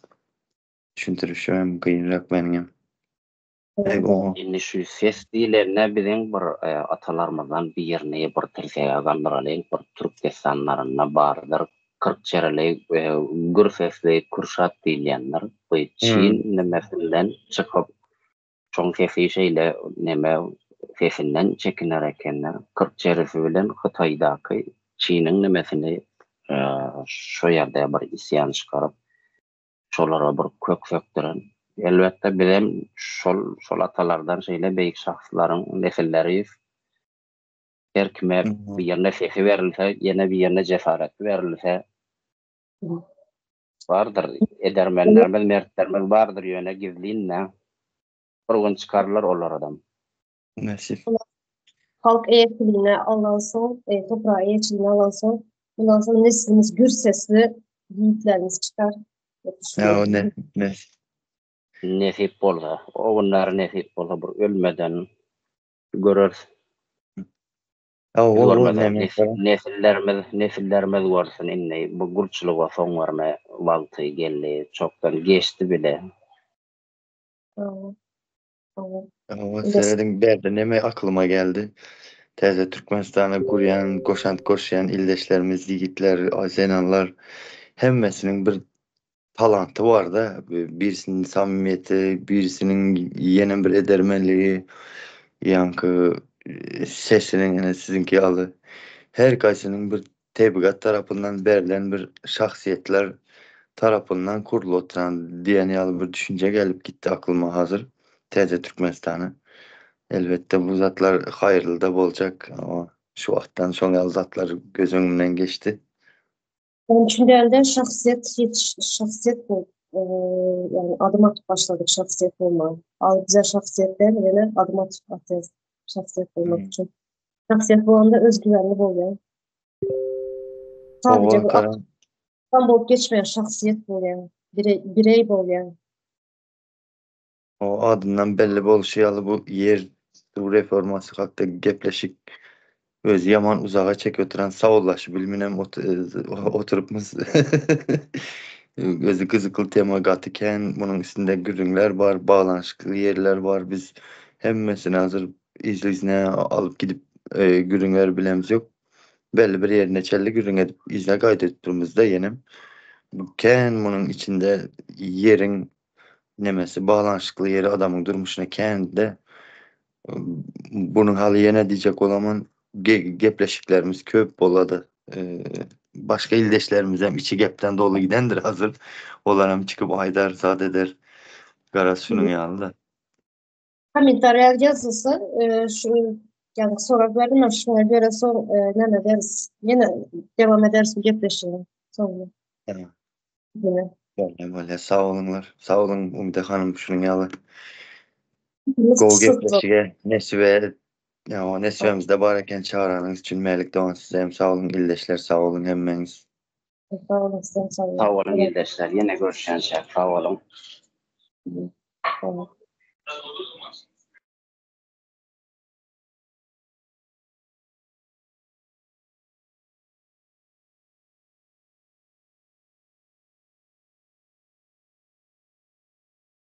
Speaker 2: Düşündürüşü hem kıyınrak benim. O.
Speaker 3: Şimdi şu ses dilerine bilen bir atalarımızdan bir yerine bir tilseye gandıralıyım. Bir Türk destanlarına bardır. 40 çereli gür sesli Kürşat diyenler. Bu Çin nemesinden çıkıp çoğun sesi şeyle sesinden çekinerekenler. 40 çeresi bilen Hıtay'daki Çin'in nemesini şu yerde bir isyan çıkarıp şolara bir kök söktüren. Elbette bilen şol atalardan şeyle beyik şahsların nesilleriyiz. Her kime bir yerine sesi verilse, yine bir yerine cesaret verilse vardır. Edermenlerimiz, mertlerimiz vardır yöne gizliğinle. Bir gün çıkarırlar onlar adam.
Speaker 2: Nasip.
Speaker 1: Halk eğitimine alınsın, toprağa eğitimine alınsın. Bundan sonra neslimiz gür sesli yiğitlerimiz çıkar.
Speaker 2: Ya o ne?
Speaker 3: Nesip olsa, o günler nesip olsa bir ölmeden görür. Biz
Speaker 2: O
Speaker 3: görmeden
Speaker 2: ne?
Speaker 3: nesillerimiz görsün inni bu gurçuluğa son verme vakti geldi. Çoktan geçti bile.
Speaker 2: O seyredin berdi neme aklıma geldi. Teze Türkmenistan'a kuryan, koşan ildeşlerimiz, yiğitler, azenanlar hemmesinin bir talantı var da birisinin samimiyeti, birisinin yeni bir edermenliği, yankı sesinin yine sizinki alı. Herkesinin bir tebligat tarafından verilen bir şahsiyetler tarafından kurulu oturan diyen yalı bir düşünce gelip gitti aklıma hazır. Teze Türkmenistan'ı. Elbette bu zatlar hayırlı da olacak ama şu vakitten sonra zatlar göz önümden geçti.
Speaker 1: Onun için değerli şahsiyet bu. Yani adım atıp başladık şahsiyet olma. Al bize şahsiyetler yine adım atıp atacağız şahsiyet olmak için. Şahsiyet bu anda özgüvenli oluyor. Sadece bu aktan bulup geçmeyen şahsiyet bu yani. Birey bu yani.
Speaker 2: O adından belli bol şey alı bu yer su reforması hakta gepleşik öz yaman uzağa çek oturan sağollaşı bilminem oturupmuz gözü kızıklı tema gatıken bunun üstünde gürünler var, bağlanışıklı yerler var. Biz hemmesine hazır izne alıp gidip gürünler bilemiz yok. belli bir yerine çelli gürün edip izle kaydettiğimizde yenim bunun içinde yerin nemesi bağlanışıklı yeri adamın durmuşuna kendi bunun halı yene diyecek olamın gepleşiklerimiz köp boladı. Başka ildeşlerimiz hem içi gepten dolu gidendir hazır. Olanım çıkıp aydar zat eder. Garaz şunun yanında.
Speaker 1: Komentariyel yazılsa şu yani sorularım aşağıya göre ne deriz? Yine devam ederiz bu gepleşelim. Sonra.
Speaker 2: Tamam.
Speaker 1: Yine.
Speaker 2: Böyle sağ olunlar. Sağ olun Umide Hanım şunun yalı.
Speaker 1: Biz
Speaker 2: Go
Speaker 1: kısıtlı.
Speaker 2: gepleşige nesive ya o nesivemizde bareken çağıranınız için melik doğan size hem sağ olun ildeşler sağ olun hemmeniz.
Speaker 1: Sağ olasın. Sağ olun.
Speaker 3: Sağ olun kardeşler. Yine görüşeceğiz. Sağ olun.
Speaker 1: Tamam.